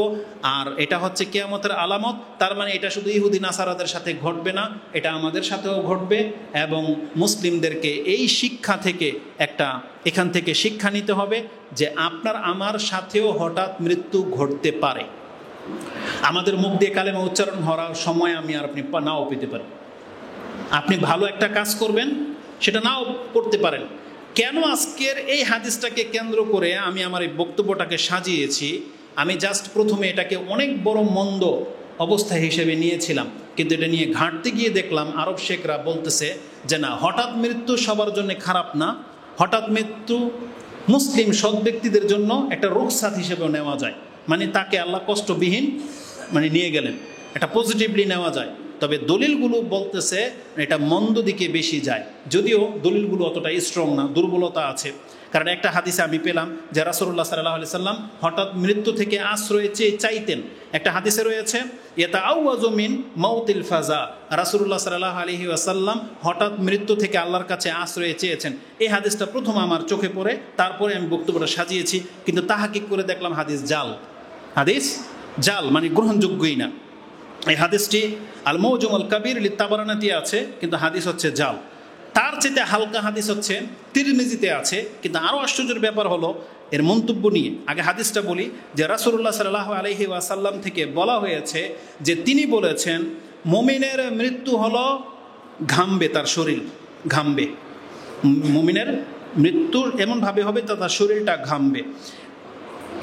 আর এটা হচ্ছে কিয়ামতের আলামত, তার মানে এটা শুধু ইহুদি নাসারাদের সাথে ঘটবে না, এটা আমাদের সাথেও ঘটবে। এবং মুসলিমদেরকে এই শিক্ষা থেকে এখান থেকে শিক্ষা নিতে হবে যে আপনার আমার সাথেও হঠাৎ মৃত্যু ঘটতে পারে। আমাদের মুখ দিয়ে কালেমা উচ্চারণ হওয়ার সময় আমি আর আপনি নাও পেতে পারি। আপনি ভালো একটা কাজ করবেন, সেটা নাও করতে পারেন। কেন আজকের এই হাদিসটাকে কেন্দ্র করে আমি আমার এই বক্তব্যটাকে সাজিয়েছি, আমি জাস্ট প্রথমে এটাকে অনেক বড় মন্দ অবস্থা হিসেবে নিয়েছিলাম, কিন্তু এটা নিয়ে ঘাঁটতে গিয়ে দেখলাম আরব শেখরা বলতেছে যে না, হঠাৎ মৃত্যু সবার জন্য খারাপ না, হঠাৎ মৃত্যু মুসলিম সৎ ব্যক্তিদের জন্য একটা রুখসাত হিসেবেও নেওয়া যায়। মানে তাকে আল্লাহ কষ্টবিহীন মানে নিয়ে গেলেন, এটা পজিটিভলি নেওয়া যায়। তবে দলিলগুলো বলতেছে এটা মন্দ দিকে বেশি যায়, যদিও দলিলগুলো অতটা স্ট্রং না, দুর্বলতা আছে। কারণ একটা হাদিসে আমি পেলাম যে রাসূলুল্লাহ সাল্লাল্লাহু আলাইহি সাল্লাম হঠাৎ মৃত্যু থেকে আশ্রয় চাইতেন। একটা হাদিসে রয়েছে ইয়াতাআওয়াযু মিন মাউতিল ফাজা, রাসূলুল্লাহ সাল্লাল্লাহু আলাইহি ওয়াসাল্লাম হঠাৎ মৃত্যু থেকে আল্লাহর কাছে আশ্রয় চেয়েছেন। এই হাদিসটা প্রথম আমার চোখে পড়ে, তারপরে আমি বক্তব্যটা সাজিয়েছি, কিন্তু তাহাকিক করে দেখলাম হাদিস জাল, মানে গ্রহণযোগ্যই না। এই হাদিসটি আল মৌজুম আল কাবির লিত-তাবারানীতে আছে, কিন্তু হাদিস হচ্ছে জাল। তার চেয়ে হালকা হাদিস হচ্ছে তিরমিজিতে আছে, কিন্তু আরও আশ্চর্যের ব্যাপার হলো এর মন্তব্য নিয়ে। আগে হাদিসটা বলি যে রাসূলুল্লাহ সাল্লাল্লাহু আলাইহি ওয়াসাল্লাম থেকে বলা হয়েছে যে তিনি বলেছেন, মুমিনের মৃত্যু হলো ঘামবে, তার শরীর ঘামবে। মুমিনের মৃত্যু এমনভাবে হবে তার শরীরটা ঘামবে।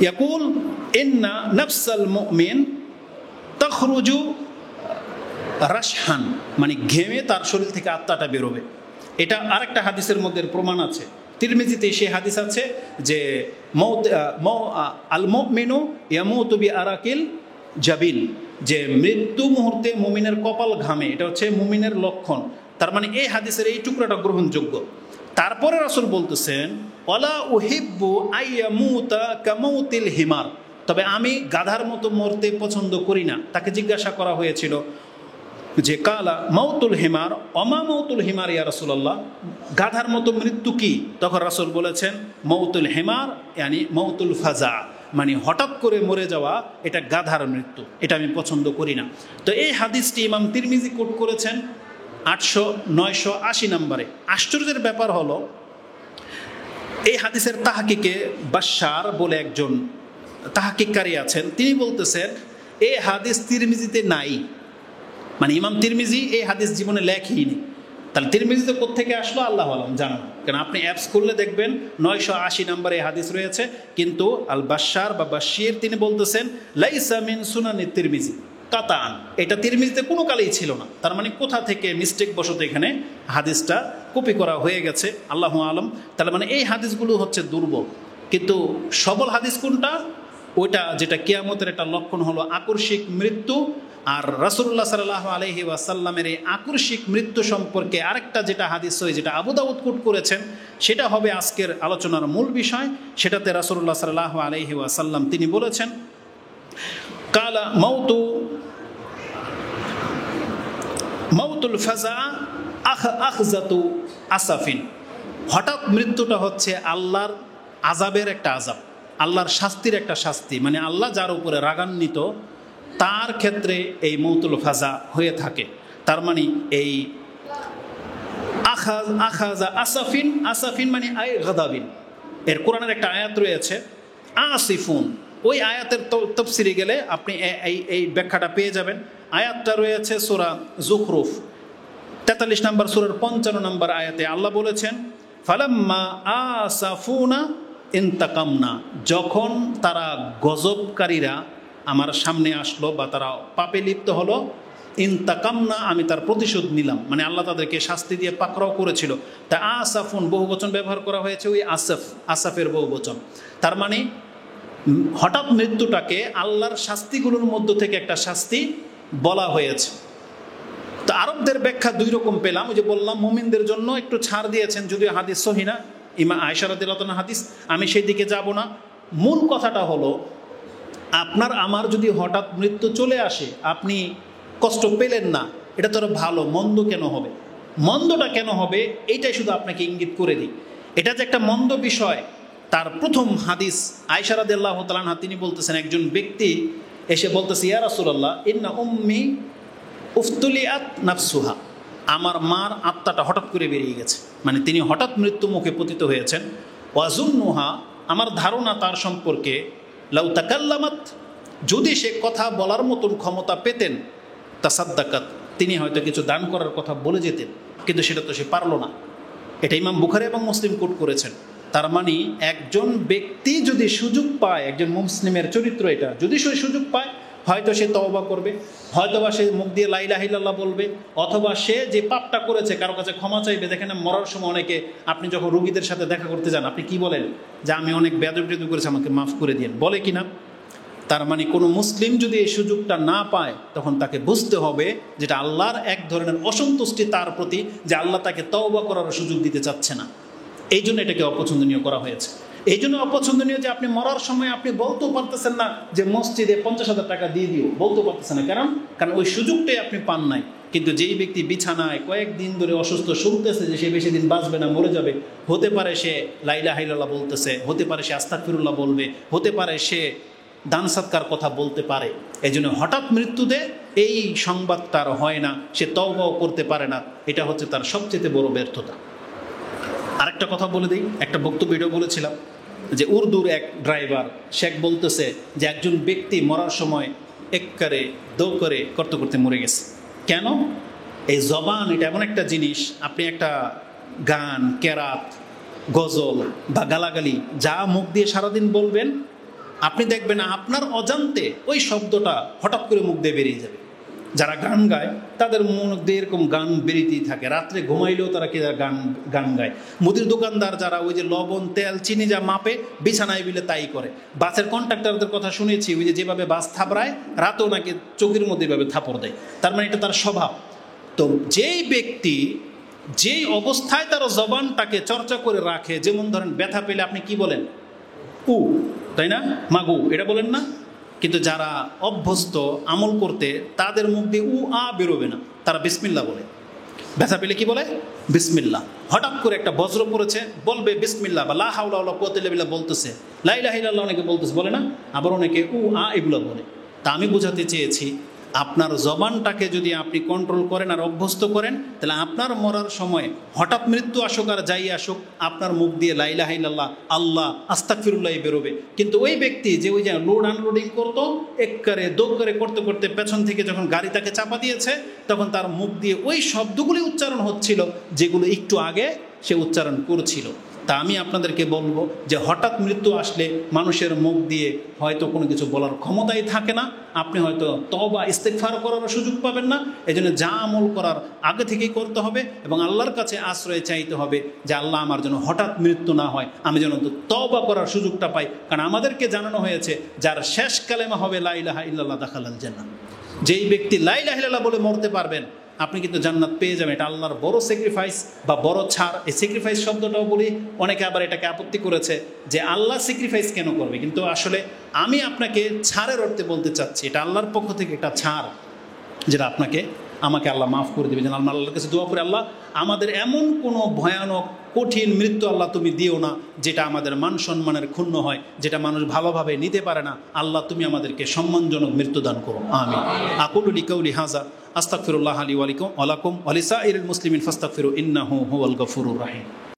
ইয়াকুল ইন্না নাফসাল মুমিন তাখরুজু রাশহান, মানে ঘেমে তার শরীর থেকে আত্মাটা বেরোবে। এটা আরেকটা হাদিসের মধ্যে প্রমাণ আছে, তিরমিজিতে সেই হাদিস আছে যে আল মুমিনু ইয়ামুতু বিআরাকিল জাবিন, যে মৃত্যু মুহূর্তে মুমিনের কপাল ঘামে, এটা হচ্ছে মুমিনের লক্ষণ। তার মানে এই হাদিসের এই টুকরাটা গ্রহণযোগ্য। তারপরে রাসূল বলতেছেন ওয়ালা উহিব্বু আইয়ামুতা কামাউতিল হিমার, তবে আমি গাধার মতো মরতে পছন্দ করি না। তাকে জিজ্ঞাসা করা হয়েছিল যে কালা মাউতুল হিমার অমা মাউতুল হিমার ইয়া রাসূলুল্লাহ, গাধার মতো মৃত্যু কি? তখন রাসূল বলেছেন মাউতুল হিমার ইয়ানি মাউতুল ফাজা, মানে হঠাৎ করে মরে যাওয়া, এটা গাধার মৃত্যু, এটা আমি পছন্দ করি না। তো এই হাদিসটি ইমাম তিরমিজি কোট করেছেন 980 নম্বরে। আশ্চর্যের ব্যাপার হলো এই হাদিসের তাহকিকে বাশশার বলে একজন তাহকিককারী আছেন, তিনি বলতেছেন এই হাদিস তিরমিজিতে নাই, মানে ইমাম তিরমিজি এই হাদিস জীবনে লেখেইনি। তাহলে তিরমিজিতে কোত্থেকে আসলো আল্লাহ আলম জানান, কারণ আপনি অ্যাপস করলে দেখবেন 980 নম্বরে হাদিস রয়েছে, কিন্তু আল বাশশার বা বাশশির তিনি বলতেছেন লাইসা মিন সুনানি তিরমিজি কাতান, এটা তিরমিজিতে কোনো কালেই ছিল না। তার মানে কোথা থেকে মিস্টেক বশত এখানে হাদিসটা কপি করা হয়ে গেছে, আল্লাহু আলম। তাহলে মানে এই হাদিসগুলো হচ্ছে দুর্বল, কিন্তু সবল হাদিস কোনটা? ওইটা যেটা কিয়ামতের একটা লক্ষণ হলো আকস্মিক মৃত্যু। আর রাসূলুল্লাহ সাল্লাল্লাহু আলাইহি ওয়াসাল্লামের এই আকস্মিক মৃত্যু সম্পর্কে আরেকটা যেটা হাদিস হয়, যেটা আবু দাউদ কোট করেছেন, সেটা হবে আজকের আলোচনার মূল বিষয়। সেটাতে রাসূলুল্লাহ সাল্লাল্লাহু আলাইহি ওয়াসাল্লাম তিনি বলেছেন কালা মাউতুল ফাজা আখজাতু আসাফিন, হঠাৎ মৃত্যুটা হচ্ছে আল্লাহর আযাবের একটা আযাব, আল্লাহর শাস্তির একটা শাস্তি, মানে আল্লাহ যার উপরে রাগান্বিত তার ক্ষেত্রে এই মাউতুল ফাজা হয়ে থাকে। তার মানে এই আখাজা আসাফিন, আসাফিন মানে আই গাদাবিন, এর কোরআনের একটা আয়াত রয়েছে আসিফুন, ওই আয়াতের তাফসিরে গেলে আপনি এই ব্যাখ্যাটা পেয়ে যাবেন। আয়াতটা রয়েছে সূরা যুখরুফ 43 নম্বর সূরার 55 নম্বর আয়াতে আল্লাহ বলেছেন ফালাম্মা আসাফুনা ইন্তাকামনা, যখন তারা গজবকারীরা আমার সামনে আসলো বা তারা পাপে লিপ্ত হলো, ইন্তাকামনা আমি তার প্রতিশোধ নিলাম, মানে আল্লাহ তাদেরকে শাস্তি দিয়ে পাকড়াও করেছিল। তা আসাফুন বহু বচন ব্যবহার করা হয়েছে, ওই আসাফের বহু বচন। তার মানে হঠাৎ মৃত্যুটাকে আল্লাহর শাস্তিগুলোর মধ্য থেকে একটা শাস্তি বলা হয়েছে। তো আরবদের ব্যাখ্যা দুই রকম পেলাম, ওই যে বললাম মুমিনদের জন্য একটু ছাড় দিয়েছেন, যদিও হাদিস সহিহ না, ইমা আয়েশা রাদিয়াল্লাহু তাআলা হাদিস, আমি সেই দিকে যাব না। মূল কথাটা হলো আপনার আমার যদি হঠাৎ মৃত্যু চলে আসে, আপনি কষ্ট পেলেন না, এটা তো ভালো, মন্দ কেন হবে? মন্দটা কেন হবে এইটাই শুধু আপনাকে ইঙ্গিত করে দিই। এটা যে একটা মন্দ বিষয়, তার প্রথম হাদিস আয়েশা রাদিয়াল্লাহু তাআলা আনহা তিনি বলতেছেন, একজন ব্যক্তি এসে বলতেছে ইয়া রাসূলুল্লাহ ইন্না উম্মি উফতুলিয়াত নাফসুহা, আমার মার আত্মাটা হঠাৎ করে বেরিয়ে গেছে, মানে তিনি হঠাৎ মৃত্যু মুখে পতিত হয়েছেন। ওয়াজুন্নুহা, আমার ধারণা তার সম্পর্কে লাউ তাকাল্লামাত, যদি সে কথা বলার মতন ক্ষমতা পেতেন, তাসাদ্দাকাত, তিনি হয়তো কিছু দান করার কথা বলে যেতেন, কিন্তু সেটা তো সে পারল না। এটা ইমাম বুখারী এবং মুসলিম কোট করেছেন। তার মানে একজন ব্যক্তি যদি সুযোগ পায়, একজন মুসলিমের চরিত্র এটা, যদি সে সুযোগ পায় হয়তো সে তওবা করবে, হয়তোবা সে মুখ দিয়ে লা ইলাহা ইল্লাল্লাহ বলবে, অথবা সে যে পাপটা করেছে কারো কাছে ক্ষমা চাইবে। দেখেন মরার সময় অনেকে, আপনি যখন রোগীদের সাথে দেখা করতে যান, আপনি কি বলেন? যে আমি অনেক বেয়াদবি করেছি, আমাকে মাফ করে দিন, বলে কিনা? তার মানে কোনো মুসলিম যদি এই সুযোগটা না পায়, তখন তাকে বুঝতে হবে যেটা আল্লাহর এক ধরনের অসন্তুষ্টি তার প্রতি, যে আল্লাহ তাকে তওবা করার সুযোগ দিতে চাচ্ছে না। এই জন্য এটাকে অপছন্দনীয় করা হয়েছে। এই জন্য অপছন্দনীয় যে আপনি মরার সময় আপনি বলতেও পারতেছেন না যে মসজিদে 50,000 টাকা দিয়ে দিও, বলতেও পারতেছেন না। কারণ ওই সুযোগটাই আপনি পান নাই। কিন্তু যেই ব্যক্তি বিছানায় কয়েকদিন ধরে অসুস্থ, শুনতেছে যে সে বেশি দিন বাঁচবে না, মরে যাবে, হতে পারে সে লা ইলাহা ইল্লাল্লাহ বলতেছে, হতে পারে সে আস্তাগফিরুল্লাহ বলবে, হতে পারে সে দান সৎকার কথা বলতে পারে। এই জন্য হঠাৎ মৃত্যুতে এই সংবাদ তার হয় না, সে তওবাও করতে পারে না, এটা হচ্ছে তার সবচেয়ে বড় ব্যর্থতা। আরেকটা কথা বলে দিই, একটা বক্তব্য ভিডিও বলেছিলাম যে উর্দুর এক ড্রাইভার শেখ বলতেছে যে একজন ব্যক্তি মরার সময় এক করে দো করে করতে করতে মরে গেছে। কেন? এই জবান এটা এমন একটা জিনিস, আপনি একটা গান, কেরাত, গজল বা গালাগালি যা মুখ দিয়ে সারাদিন বলবেন, আপনি দেখবেন আপনার অজান্তে ওই শব্দটা হঠাৎ করে মুখ দিয়ে বেরিয়ে যাবে। যারা গান গায় তাদের মুখ দিয়ে এরকম গান বেরিয়েতেই থাকে, রাত্রে ঘুমাইলেও তারা কি গান গায়। মুদির দোকানদার যারা ওই যে লবণ, তেল, চিনি যা মাপে বিছানায় বিলে তাই করে। বাসের কন্ট্রাক্টরদের কথা শুনেছি, ওই যে যেভাবে বাস থাপড়ায়, রাতেও নাকি চোখের মধ্যে এভাবে থাপড় দেয়। তার মানে এটা তার স্বভাব। তো যেই ব্যক্তি যেই অবস্থায় তার জবানটাকে চর্চা করে রাখে, যেমন ধরেন ব্যথা পেলে আপনি কি বলেন? উ, তাই না? মাগু এটা বলেন না? কিন্তু যারা অভ্যস্ত আমল করতে, তাদের মুখ দিয়ে বেরোবে না, তারা বিসমিল্লাহ বলে। ব্যথা পেলে কি বলে? বিসমিল্লাহ। হঠাৎ করে একটা বজ্র পড়েছে, বলবে বিসমিল্লাহ, বা লা হাওলা ওয়ালা কুওয়াতা ইল্লা বিল্লাহ বলতেছে, লা ইলাহা ইল্লাল্লাহ অনেকে বলতেছে, বলে না? আবার অনেকে এগুলো বলে। তা আমি বোঝাতে চেয়েছি, আপনার জবানটাকে যদি আপনি কন্ট্রোল করেন আর অভ্যস্ত করেন, তাহলে আপনার মরার সময় হঠাৎ মৃত্যু আসুক আর যাই আসুক, আপনার মুখ দিয়ে লা ইলাহা ইল্লাল্লাহ, আল্লাহ, আস্তাগফিরুল্লাহ বেরোবে। কিন্তু ওই ব্যক্তি যে ওই যে লোড আনলোডিং করতো, এককারে দোকারে করতে করতে পেছন থেকে যখন গাড়ি তাকে চাপা দিয়েছে, তখন তার মুখ দিয়ে ওই শব্দগুলি উচ্চারণ হচ্ছিল যেগুলো একটু আগে সে উচ্চারণ করছিল। তা আমি আপনাদেরকে বলবো যে হঠাৎ মৃত্যু আসলে মানুষের মুখ দিয়ে হয়তো কোনো কিছু বলার ক্ষমতাই থাকে না, আপনি হয়তো তওবা ইস্তেগফার করার সুযোগ পাবেন না। এই জন্য যা আমল করার আগে থেকেই করতে হবে এবং আল্লাহর কাছে আশ্রয় চাইতে হবে যে আল্লাহ আমার যেন হঠাৎ মৃত্যু না হয়, আমি যেন তওবা করার সুযোগটা পাই। কারণ আমাদেরকে জানানো হয়েছে যার শেষ কালেমা হবে লা ইলাহা ইল্লাল্লাহ দাখালাল জান্নাহ। যেই ব্যক্তি লা ইলাহা ইল্লাল্লাহ বলে মরতে পারবেন, আপনি কিন্তু জান্নাত পেয়ে যাবেন। এটা আল্লাহর বড় স্যাক্রিফাইস বা বড় ছাড়। এই স্যাক্রিফাইস শব্দটাও বলি, অনেকে আবার এটাকে আপত্তি করেছে যে আল্লাহ স্যাক্রিফাইস কেন করবে, কিন্তু আসলে আমি আপনাকে ছাড়ের অর্থে বলতে চাচ্ছি, এটা আল্লাহর পক্ষ থেকে একটা ছাড়, যেটা আমাকে আল্লাহ মাফ করে দেবে। যেন আল্লাহর কাছে দোয়া করে, আল্লাহ আমাদের এমন কোনো ভয়ানক কঠিন মৃত্যু আল্লাহ তুমি দিও না যেটা আমাদের মান সম্মানের ক্ষুণ্ণ হয়, যেটা মানুষ ভালোভাবে নিতে পারে না। আল্লাহ তুমি আমাদেরকে সম্মানজনক মৃত্যু দান করো, আমিন। আকুলু লিকাউলি হাযা আস্তাগফিরুল্লাহ লি ওয়া লাকুম ওয়া লিসাইরিল মুসলিমিন ফাস্তাগফিরু ইন্নাহু হুয়াল গফুরুর রহিম।